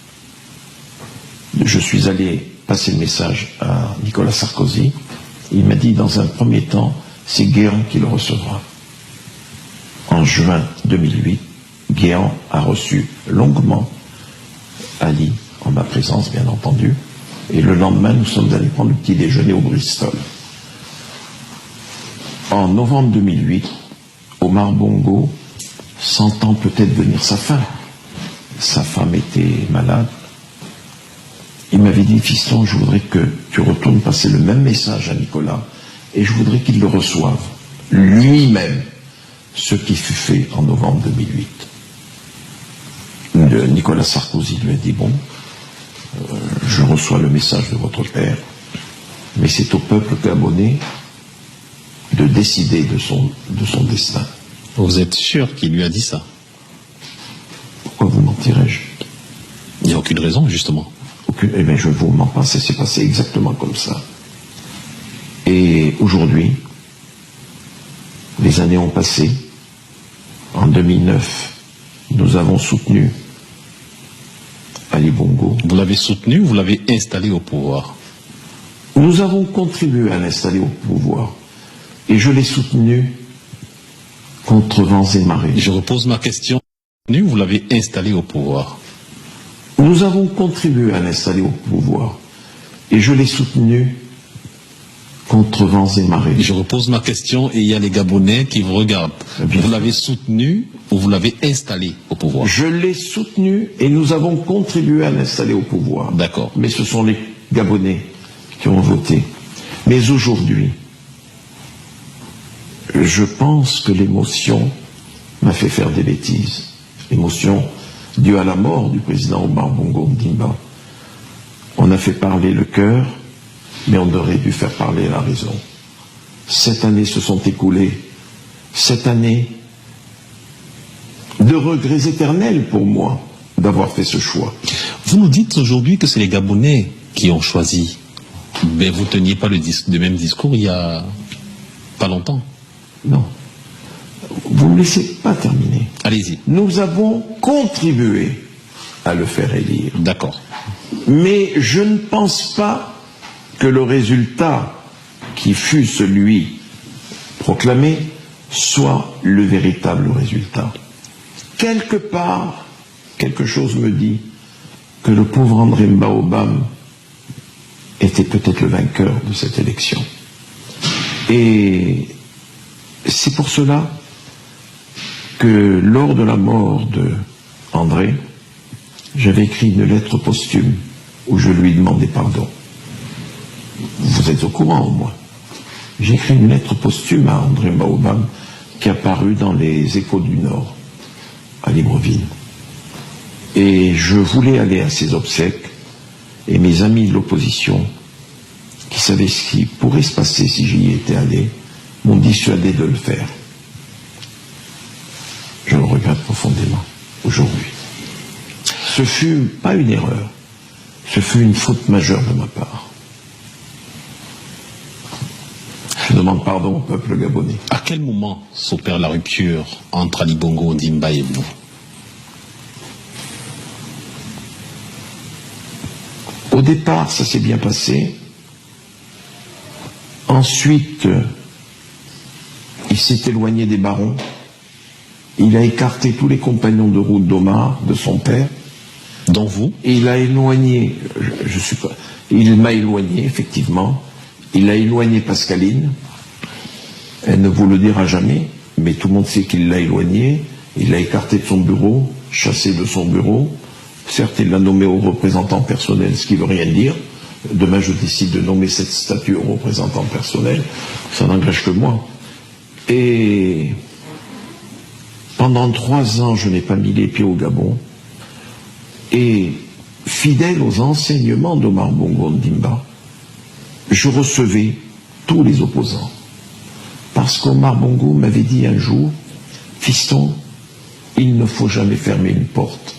S3: Je suis allé passer le message à Nicolas Sarkozy. Il m'a dit, dans un premier temps, c'est Guéant qui le recevra. En juin 2008, Guéant a reçu longuement Ali, en ma présence bien entendu, et le lendemain nous sommes allés prendre le petit déjeuner au Bristol. En novembre 2008, Omar Bongo, sentant peut-être venir sa femme était malade, il m'avait dit, fiston, je voudrais que tu retournes passer le même message à Nicolas, et je voudrais qu'il le reçoive, lui-même, ce qui fut fait en novembre 2008. Nicolas Sarkozy lui a dit, bon, je reçois le message de votre père, mais c'est au peuple gabonais de décider de son destin.
S4: Vous êtes sûr qu'il lui a dit ça?
S3: Pourquoi vous mentirais-je?
S4: Il n'y a aucune raison, justement.
S3: Aucune. Eh bien, je ne vous mens pas, ça s'est passé exactement comme ça. Et aujourd'hui, les années ont passé. En 2009, nous avons soutenu Ali Bongo.
S4: Vous l'avez soutenu ou vous l'avez installé au pouvoir?
S3: Nous avons contribué à l'installer au pouvoir. Et je l'ai soutenu contre vents et marées.
S4: Je repose ma question. Vous l'avez installé au pouvoir?
S3: Nous avons contribué à l'installer au pouvoir. Et je l'ai soutenu contre vents et marées.
S4: Je repose ma question et il y a les Gabonais qui vous regardent. Vous l'avez soutenu ou vous l'avez installé au pouvoir?
S3: Je l'ai soutenu et nous avons contribué à l'installer au pouvoir.
S4: D'accord.
S3: Mais ce sont les Gabonais qui ont voté. Mais aujourd'hui, je pense que l'émotion m'a fait faire des bêtises. L'émotion due à la mort du président Omar Bongo Ondimba. On a fait parler le cœur, mais on aurait dû faire parler la raison. 7 années se sont écoulées. 7 années de regrets éternels pour moi d'avoir fait ce choix.
S4: Vous nous dites aujourd'hui que c'est les Gabonais qui ont choisi. Mais vous ne teniez pas le même discours il y a pas longtemps.
S3: Non. Vous ne me laissez pas terminer.
S4: Allez-y.
S3: Nous avons contribué à le faire élire.
S4: D'accord.
S3: Mais je ne pense pas que le résultat qui fut celui proclamé soit le véritable résultat. Quelque part, quelque chose me dit que le pauvre André Mbaobam était peut-être le vainqueur de cette élection. Et c'est pour cela que lors de la mort de André, j'avais écrit une lettre posthume où je lui demandais pardon. Vous êtes au courant, au moins. J'ai écrit une lettre posthume à André Mbaobam qui a paru dans les Échos du Nord, à Libreville. Et je voulais aller à ses obsèques, et mes amis de l'opposition, qui savaient ce qui pourrait se passer si j'y étais allé, m'ont dissuadé de le faire. Je le regrette profondément, aujourd'hui. Ce fut pas une erreur, ce fut une faute majeure de ma part. Je demande pardon au peuple gabonais.
S4: À quel moment s'opère la rupture entre Ali Bongo Ondimba et vous?
S3: Au départ, ça s'est bien passé. Ensuite, il s'est éloigné des barons. Il a écarté tous les compagnons de route d'Omar, de son père.
S4: Dont vous?
S3: Et il a éloigné, il m'a éloigné, effectivement. Il a éloigné Pascaline. Elle ne vous le dira jamais, mais tout le monde sait qu'il l'a éloigné. Il l'a écarté de son bureau, chassé de son bureau. Certes, il l'a nommé au représentant personnel, ce qui ne veut rien dire. Demain, je décide de nommer cette statue au représentant personnel. Ça n'engage que moi. Et pendant 3 ans, je n'ai pas mis les pieds au Gabon. Et fidèle aux enseignements d'Omar Bongo Ondimba, je recevais tous les opposants. Parce qu'Omar Bongo m'avait dit un jour, fiston, il ne faut jamais fermer une porte.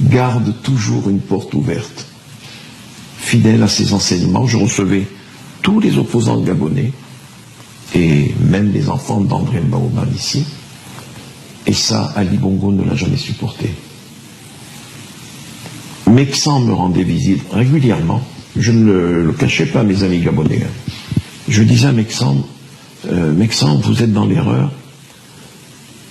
S3: Garde toujours une porte ouverte. Fidèle à ses enseignements, je recevais tous les opposants gabonais, et même les enfants d'André Mbaobam ici. Et ça, Ali Bongo ne l'a jamais supporté. Meksan me rendait visite régulièrement. Je ne le cachais pas à mes amis gabonais. Je disais à Meksan, Meksan, vous êtes dans l'erreur.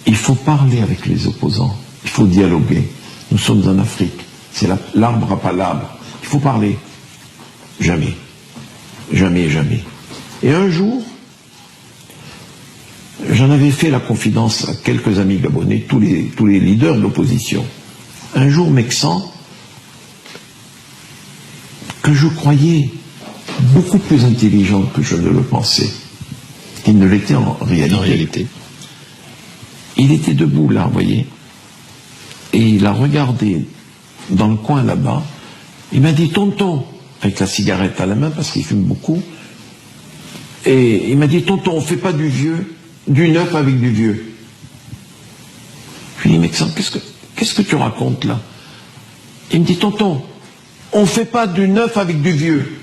S3: Il faut parler avec les opposants. Il faut dialoguer. Nous sommes en Afrique. C'est l'arbre à palabres. Il faut parler. Jamais. Jamais, jamais. Et un jour, j'en avais fait la confidence à quelques amis gabonais, tous les leaders de l'opposition. Un jour, Meksan, que je croyais beaucoup plus intelligent que je ne le pensais, il ne l'était en réalité. Il était debout là, vous voyez. Et il a regardé dans le coin là-bas. Il m'a dit, tonton, avec la cigarette à la main, parce qu'il fume beaucoup. Et il m'a dit, tonton, on ne fait pas du vieux, du neuf avec du vieux. Je lui ai dit, Mexan, qu'est-ce que tu racontes là? Il me dit, tonton, on ne fait pas du neuf avec du vieux.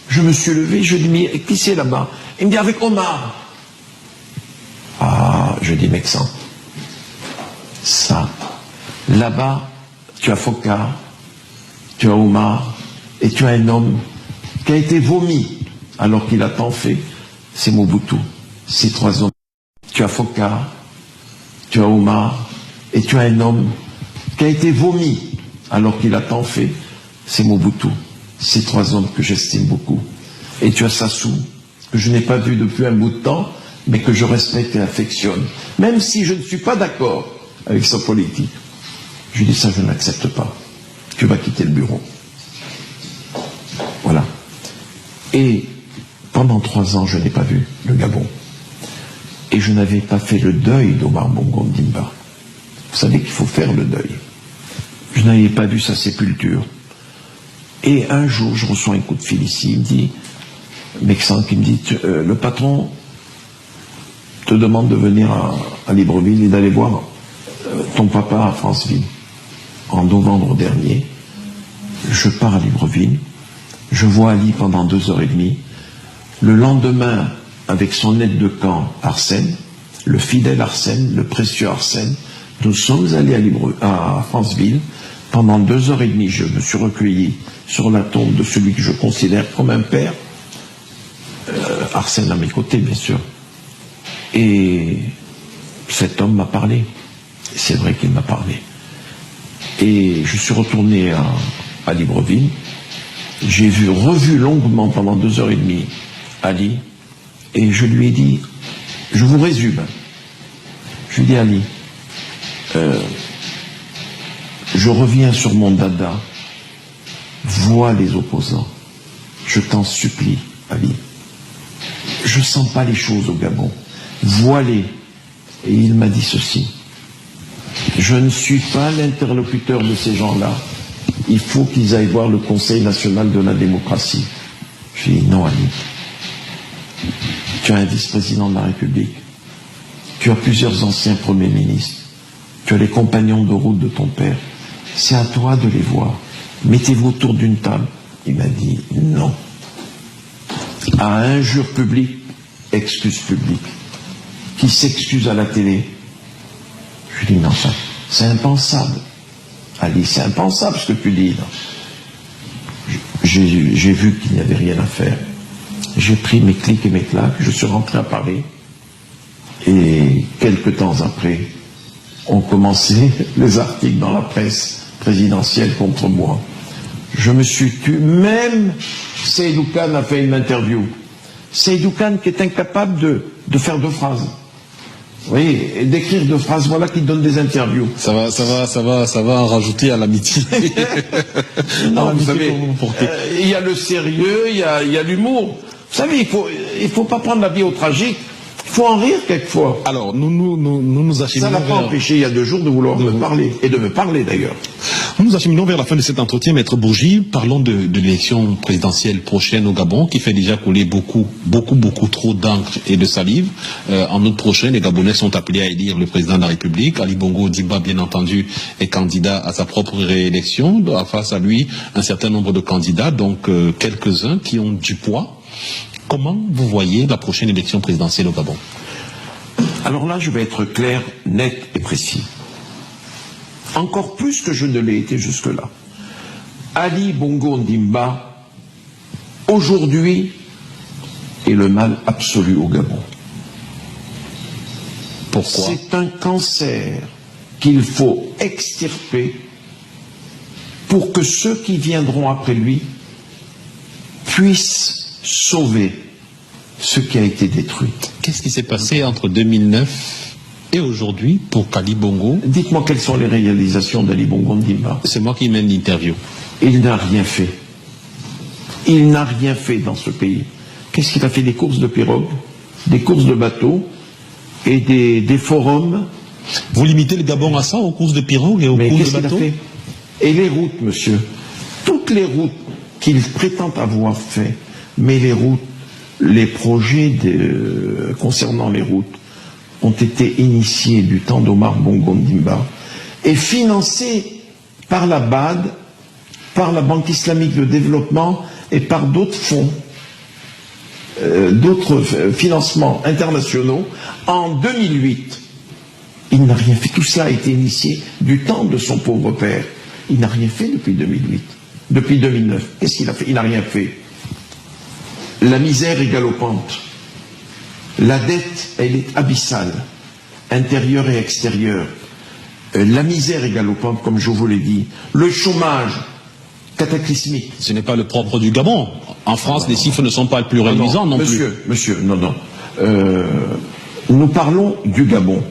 S3: Je me suis levé, je lui ai dit, qui c'est là-bas? Il me dit, avec Omar. Ah, je dis, Mexan, ça, là-bas, tu as Foka, tu as Omar, et tu as un homme qui a été vomi alors qu'il a tant fait, c'est Mobutu. Ces trois hommes. Tu as Foka, tu as Omar, et tu as un homme qui a été vomi alors qu'il a tant fait, c'est Mobutu. Ces trois hommes que j'estime beaucoup. Et tu as Sassou, que je n'ai pas vu depuis un bout de temps, mais que je respecte et affectionne. Même si je ne suis pas d'accord avec sa politique. Je lui dis, ça je n'accepte pas. Tu vas quitter le bureau. Voilà. Et pendant 3 ans, je n'ai pas vu le Gabon. Et je n'avais pas fait le deuil d'Omar Bongo Ondimba. Vous savez qu'il faut faire le deuil. Je n'avais pas vu sa sépulture. Et un jour, je reçois un coup de fil ici, il me dit, Mexan qui me dit, le patron te demande de venir à Libreville et d'aller voir ton papa à Franceville. En novembre dernier, je pars à Libreville, je vois Ali pendant 2h30. Le lendemain, avec son aide de camp, Arsène, le fidèle Arsène, le précieux Arsène, nous sommes allés à Franceville. Pendant 2h30, je me suis recueilli sur la tombe de celui que je considère comme un père, Arsène à mes côtés, bien sûr. Et cet homme m'a parlé. C'est vrai qu'il m'a parlé. Et je suis retourné à Libreville. J'ai revu longuement pendant 2h30 Ali. Et je lui ai dit, je vous résume. Je lui ai dit, Ali, je reviens sur mon dada. Vois les opposants. Je t'en supplie, Ali. Je sens pas les choses au Gabon. Vois-les. Et il m'a dit ceci. Je ne suis pas l'interlocuteur de ces gens-là. Il faut qu'ils aillent voir le Conseil national de la démocratie. Je lui ai dit, non, Ali. Tu as un vice-président de la République. Tu as plusieurs anciens premiers ministres. Tu as les compagnons de route de ton père. C'est à toi de les voir. Mettez-vous autour d'une table. Il m'a dit, non. À injure publique, excuse publique. Qui s'excuse à la télé. Je lui dis, non, ça, c'est impensable. Ali, c'est impensable ce que tu dis là. J'ai vu qu'il n'y avait rien à faire. J'ai pris mes clics et mes claques, je suis rentré à Paris. Et quelques temps après, ont commencé les articles dans la presse présidentielle contre moi. Je me suis tué. Même Seydou Khan a fait une interview. Seydou Khan qui est incapable de faire 2 phrases. Oui, et d'écrire 2 phrases, voilà qui donne des interviews.
S4: Ça va en rajouter à l'amitié.
S3: Non, vous savez, il y a le sérieux, il y a l'humour. Vous savez, il faut pas prendre la vie au tragique. Il faut en rire quelquefois.
S4: Alors, nous acheminons.
S3: Ça n'a pas empêché il y a 2 jours de vouloir me parler, et de me parler d'ailleurs.
S4: Nous nous acheminons vers la fin de cet entretien, Maître Bourgi. Parlons de l'élection présidentielle prochaine au Gabon, qui fait déjà couler beaucoup trop d'encre et de salive. En août prochain, les Gabonais sont appelés à élire le président de la République. Ali Bongo Ondimba, bien entendu, est candidat à sa propre réélection. Face à lui, un certain nombre de candidats, donc quelques-uns qui ont du poids. Comment vous voyez la prochaine élection présidentielle au Gabon?
S3: Alors là, je vais être clair, net et précis. Encore plus que je ne l'ai été jusque-là. Ali Bongo Ondimba, aujourd'hui, est le mal absolu au Gabon.
S4: Pourquoi?
S3: C'est un cancer qu'il faut extirper pour que ceux qui viendront après lui puissent sauver ce qui a été détruit.
S4: Qu'est-ce qui s'est passé entre 2009 et aujourd'hui pour qu'Ali Bongo?
S3: Dites-moi quelles sont les réalisations d'Ali Bongo Ondimba.
S4: C'est moi qui mène l'interview.
S3: Il n'a rien fait. Il n'a rien fait dans ce pays. Qu'est-ce qu'il a fait? Des courses de pirogues, des courses de bateaux et des forums
S4: Vous limitez le Gabon à ça, aux courses de pirogues et aux
S3: Mais
S4: courses
S3: qu'est-ce
S4: de
S3: qu'il a
S4: bateaux?
S3: fait? Et les routes, monsieur, toutes les routes qu'il prétend avoir fait, mais les routes, les projets concernant les routes ont été initiés du temps d'Omar Bongo Ndimba et financés par la BAD, par la Banque islamique de développement et par d'autres fonds, d'autres financements internationaux. En 2008, il n'a rien fait. Tout cela a été initié du temps de son pauvre père. Il n'a rien fait depuis 2008. Depuis 2009. Qu'est-ce qu'il a fait? Il n'a rien fait. La misère est galopante. La dette, elle est abyssale, intérieure et extérieure. La misère est galopante, comme je vous l'ai dit. Le chômage, cataclysmique.
S4: Ce n'est pas le propre du Gabon. En France, les chiffres ne sont pas plus réalisants non plus.
S3: Monsieur, non. Nous parlons du Gabon.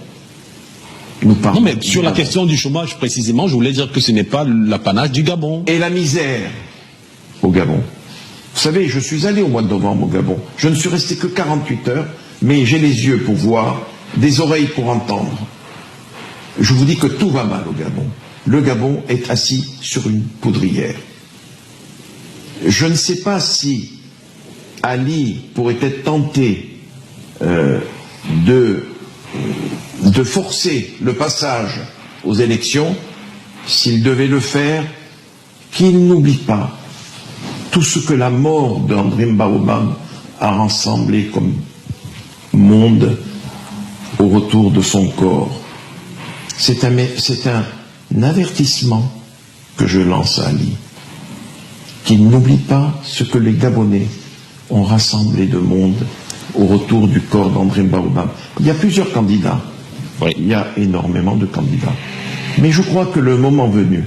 S4: Non, mais sur la question du chômage, précisément, je voulais dire que ce n'est pas l'apanage du Gabon.
S3: Et la misère au Gabon. Vous savez, je suis allé au mois de novembre au Gabon. Je ne suis resté que 48 heures, mais j'ai les yeux pour voir, des oreilles pour entendre. Je vous dis que tout va mal au Gabon. Le Gabon est assis sur une poudrière. Je ne sais pas si Ali pourrait être tenté de forcer le passage aux élections. S'il devait le faire, qu'il n'oublie pas tout ce que la mort d'André Mbaoubam a rassemblé comme monde au retour de son corps. C'est un avertissement que je lance à Ali, qu'il n'oublie pas ce que les Gabonais ont rassemblé de monde au retour du corps d'André Mbaoubam. Il y a plusieurs candidats.
S4: Oui.
S3: Il y a énormément de candidats. Mais je crois que le moment venu,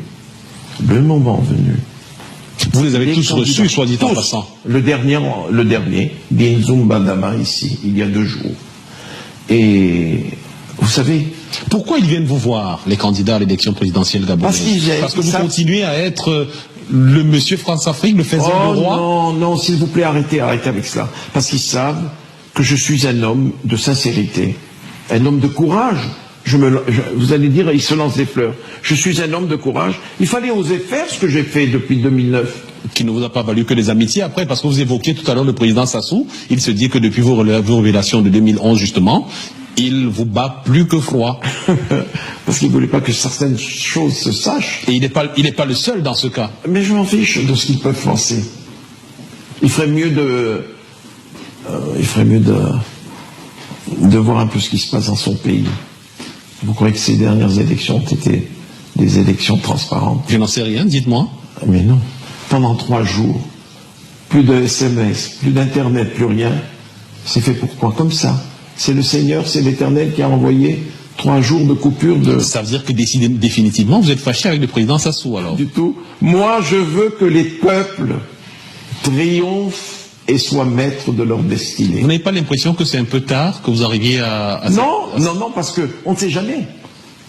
S4: vous les avez tous reçus, soit dit en
S3: tous.
S4: passant.
S3: Le dernier, Binzumba Dama, ici, il y a 2 jours. Et vous savez,
S4: pourquoi ils viennent vous voir, les candidats à l'élection présidentielle gabonaise? Parce que vous continuez à être le monsieur France-Afrique, le faiseur de roi?
S3: Non, s'il vous plaît, arrêtez avec cela. Parce qu'ils savent que je suis un homme de sincérité, un homme de courage. Vous allez dire, il se lance des fleurs. Je suis un homme de courage. Il fallait oser faire ce que j'ai fait depuis 2009.
S4: Qui ne vous a pas valu que des amitiés après, parce que vous évoquiez tout à l'heure le président Sassou. Il se dit que depuis vos révélations de 2011, justement, il vous bat plus que froid.
S3: Parce qu'il ne voulait pas que certaines choses se sachent.
S4: Et il n'est pas le seul dans ce cas.
S3: Mais je m'en fiche de ce qu'ils peuvent penser. Il ferait mieux de voir un peu ce qui se passe dans son pays. Vous croyez que ces dernières élections ont été des élections transparentes?
S4: Je n'en sais rien, dites-moi.
S3: Mais non. Pendant 3 jours, plus de SMS, plus d'internet, plus rien. C'est fait pourquoi? Comme ça. C'est le Seigneur, c'est l'Éternel qui a envoyé 3 jours de coupure de...
S4: Ça veut dire que définitivement, vous êtes fâché avec le président Sassou, alors?
S3: Du tout. Moi, je veux que les peuples triomphent et soient maîtres de leur destinée.
S4: Vous n'avez pas l'impression que c'est un peu tard que vous arriviez à
S3: Non, parce qu'on ne sait jamais.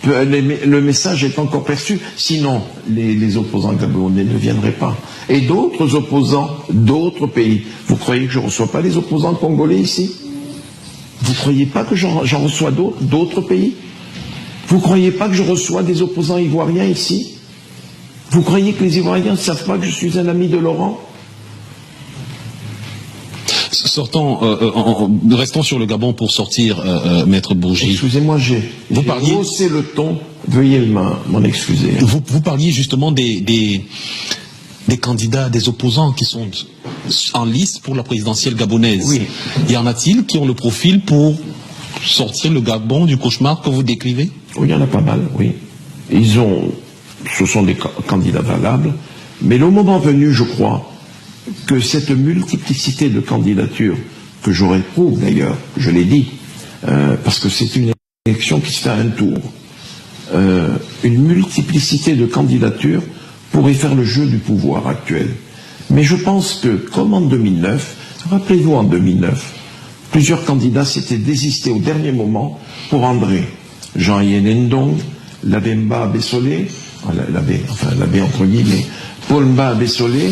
S3: Le message est encore perçu. Sinon, les opposants gabonais ne viendraient pas. Et d'autres opposants d'autres pays. Vous croyez que je ne reçois pas les opposants congolais ici? Vous ne croyez pas que j'en reçois d'autres pays? Vous ne croyez pas que je reçois des opposants ivoiriens ici? Vous croyez que les Ivoiriens ne savent pas que je suis un ami de Laurent?
S4: Restons sur le Gabon pour sortir, Maître Bourgi.
S3: Excusez-moi, j'ai haussé le ton, veuillez m'en excuser.
S4: Vous parliez justement des candidats, des opposants qui sont en liste pour la présidentielle gabonaise.
S3: Oui.
S4: Y en a-t-il qui ont le profil pour sortir le Gabon du cauchemar que vous décrivez?
S3: Oui, il y en a pas mal, oui. Ce sont des candidats valables, mais le moment venu, je crois, que cette multiplicité de candidatures, que je réprouve d'ailleurs, je l'ai dit, parce que c'est une élection qui se fait à un tour, une multiplicité de candidatures pourrait faire le jeu du pouvoir actuel. Mais je pense que, comme en 2009, rappelez-vous en 2009, plusieurs candidats s'étaient désistés au dernier moment pour André. Jean-Yen Ndong, l'abbé Mba Bessolé, l'abbé entre guillemets, Paul Mba Bessolé,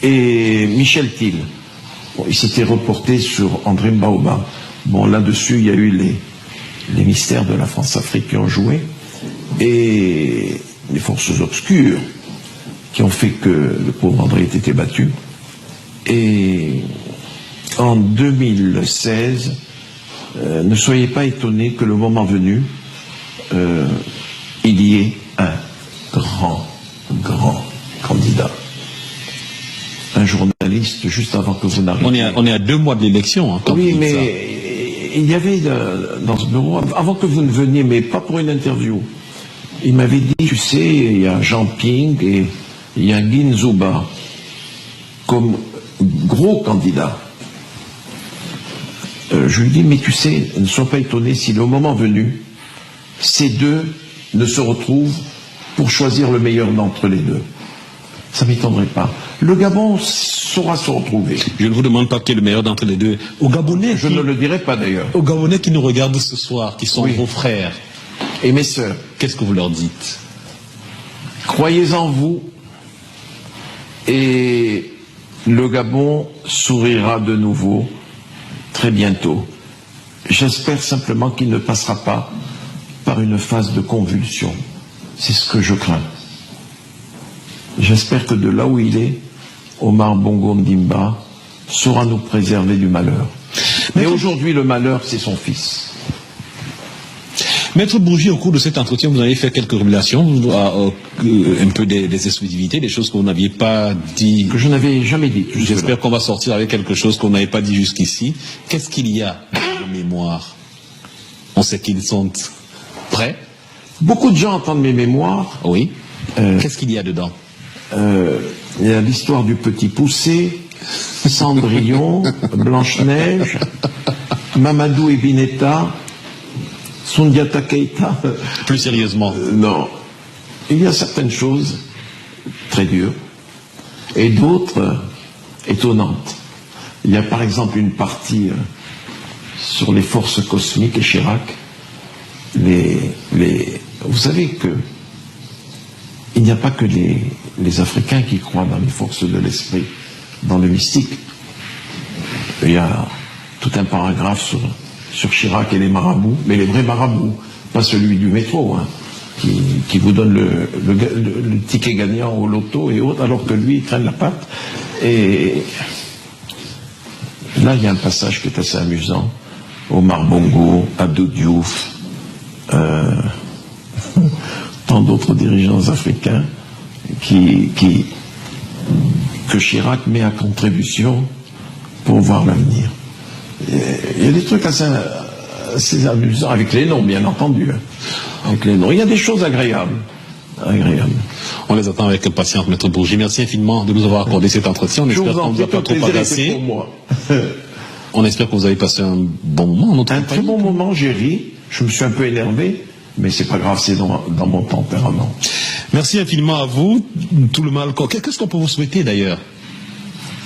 S3: et Michel Thiel. Bon, il s'était reporté sur André Mbaoubam. Bon, là-dessus, il y a eu les mystères de la France-Afrique qui ont joué, et les forces obscures qui ont fait que le pauvre André ait été battu. Et en 2016, ne soyez pas étonnés que le moment venu, il y ait un grand candidat. Un journaliste, juste avant que vous n'arriviez.
S4: On est à 2 mois de l'élection. Hein,
S3: oui, mais il y avait dans ce bureau, avant que vous ne veniez, mais pas pour une interview, il m'avait dit, tu sais, il y a Jean Ping et il y a Guy Nzuba comme gros candidats. Je lui dis, mais tu sais, ne sois pas étonné si le moment venu, ces deux ne se retrouvent pour choisir le meilleur d'entre les deux. Ça ne m'étonnerait pas. Le Gabon saura se retrouver.
S4: Je ne vous demande pas qui est le meilleur d'entre les deux. Aux Gabonais,
S3: je ne le dirai pas d'ailleurs.
S4: Aux Gabonais qui nous regardent ce soir, qui sont
S3: oui.
S4: vos frères
S3: et mes sœurs,
S4: qu'est-ce que vous leur dites?
S3: Croyez en vous et le Gabon sourira de nouveau très bientôt. J'espère simplement qu'il ne passera pas par une phase de convulsion. C'est ce que je crains. J'espère que de là où il est, Omar Bongo Ondimba saura nous préserver du malheur. Mais aujourd'hui, le malheur, c'est son fils.
S4: Maître Bourgi, au cours de cet entretien, vous avez fait quelques révélations, un peu des exclusivités, des choses que vous n'aviez pas dit.
S3: Que je n'avais jamais dit.
S4: J'espère qu'on va sortir avec quelque chose qu'on n'avait pas dit jusqu'ici. Qu'est-ce qu'il y a dans vos mémoires? On sait qu'ils sont prêts.
S3: Beaucoup de gens entendent mes mémoires.
S4: Oui. Qu'est-ce qu'il y a dedans?
S3: Il y a l'histoire du petit poussé, Cendrillon, Blanche-Neige, Mamadou et Binetta, Sundiata Keita.
S4: Plus sérieusement.
S3: Non. Il y a certaines choses très dures et d'autres étonnantes. Il y a par exemple une partie sur les forces cosmiques et Chirac. Vous savez que il n'y a pas que les Africains qui croient dans les forces de l'esprit, dans le mystique. Il y a tout un paragraphe sur Chirac et les marabouts, mais les vrais marabouts, pas celui du métro, hein, qui vous donne le ticket gagnant au loto et autres, alors que lui, il traîne la patte. Et là, il y a un passage qui est assez amusant. Omar Bongo, Abdou Diouf, tant d'autres dirigeants africains que Chirac met à contribution pour voir l'avenir. Il y a des trucs assez amusants, avec les noms, bien entendu. Avec les noms. Il y a des choses agréables.
S4: On les attend avec impatience, Maître Bourgi. Merci infiniment de nous avoir accordé cet entretien. On espère qu'on ne vous a pas trop agacé. On espère que vous avez passé un bon moment.
S3: Un très bon moment, j'ai ri. Je me suis un peu énervé, mais c'est pas grave, c'est dans mon tempérament.
S4: Merci infiniment à vous. Tout le mal. Qu'est-ce qu'on peut vous souhaiter d'ailleurs?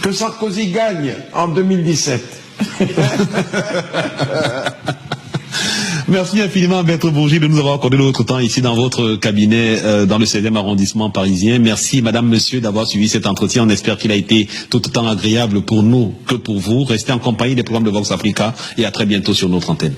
S3: Que Sarkozy gagne en 2017.
S4: Merci infiniment, Maître Bourgi, de nous avoir accordé notre temps ici dans votre cabinet, dans le 16e arrondissement parisien. Merci, madame, monsieur, d'avoir suivi cet entretien. On espère qu'il a été tout autant agréable pour nous que pour vous. Restez en compagnie des programmes de Vox Africa et à très bientôt sur notre antenne.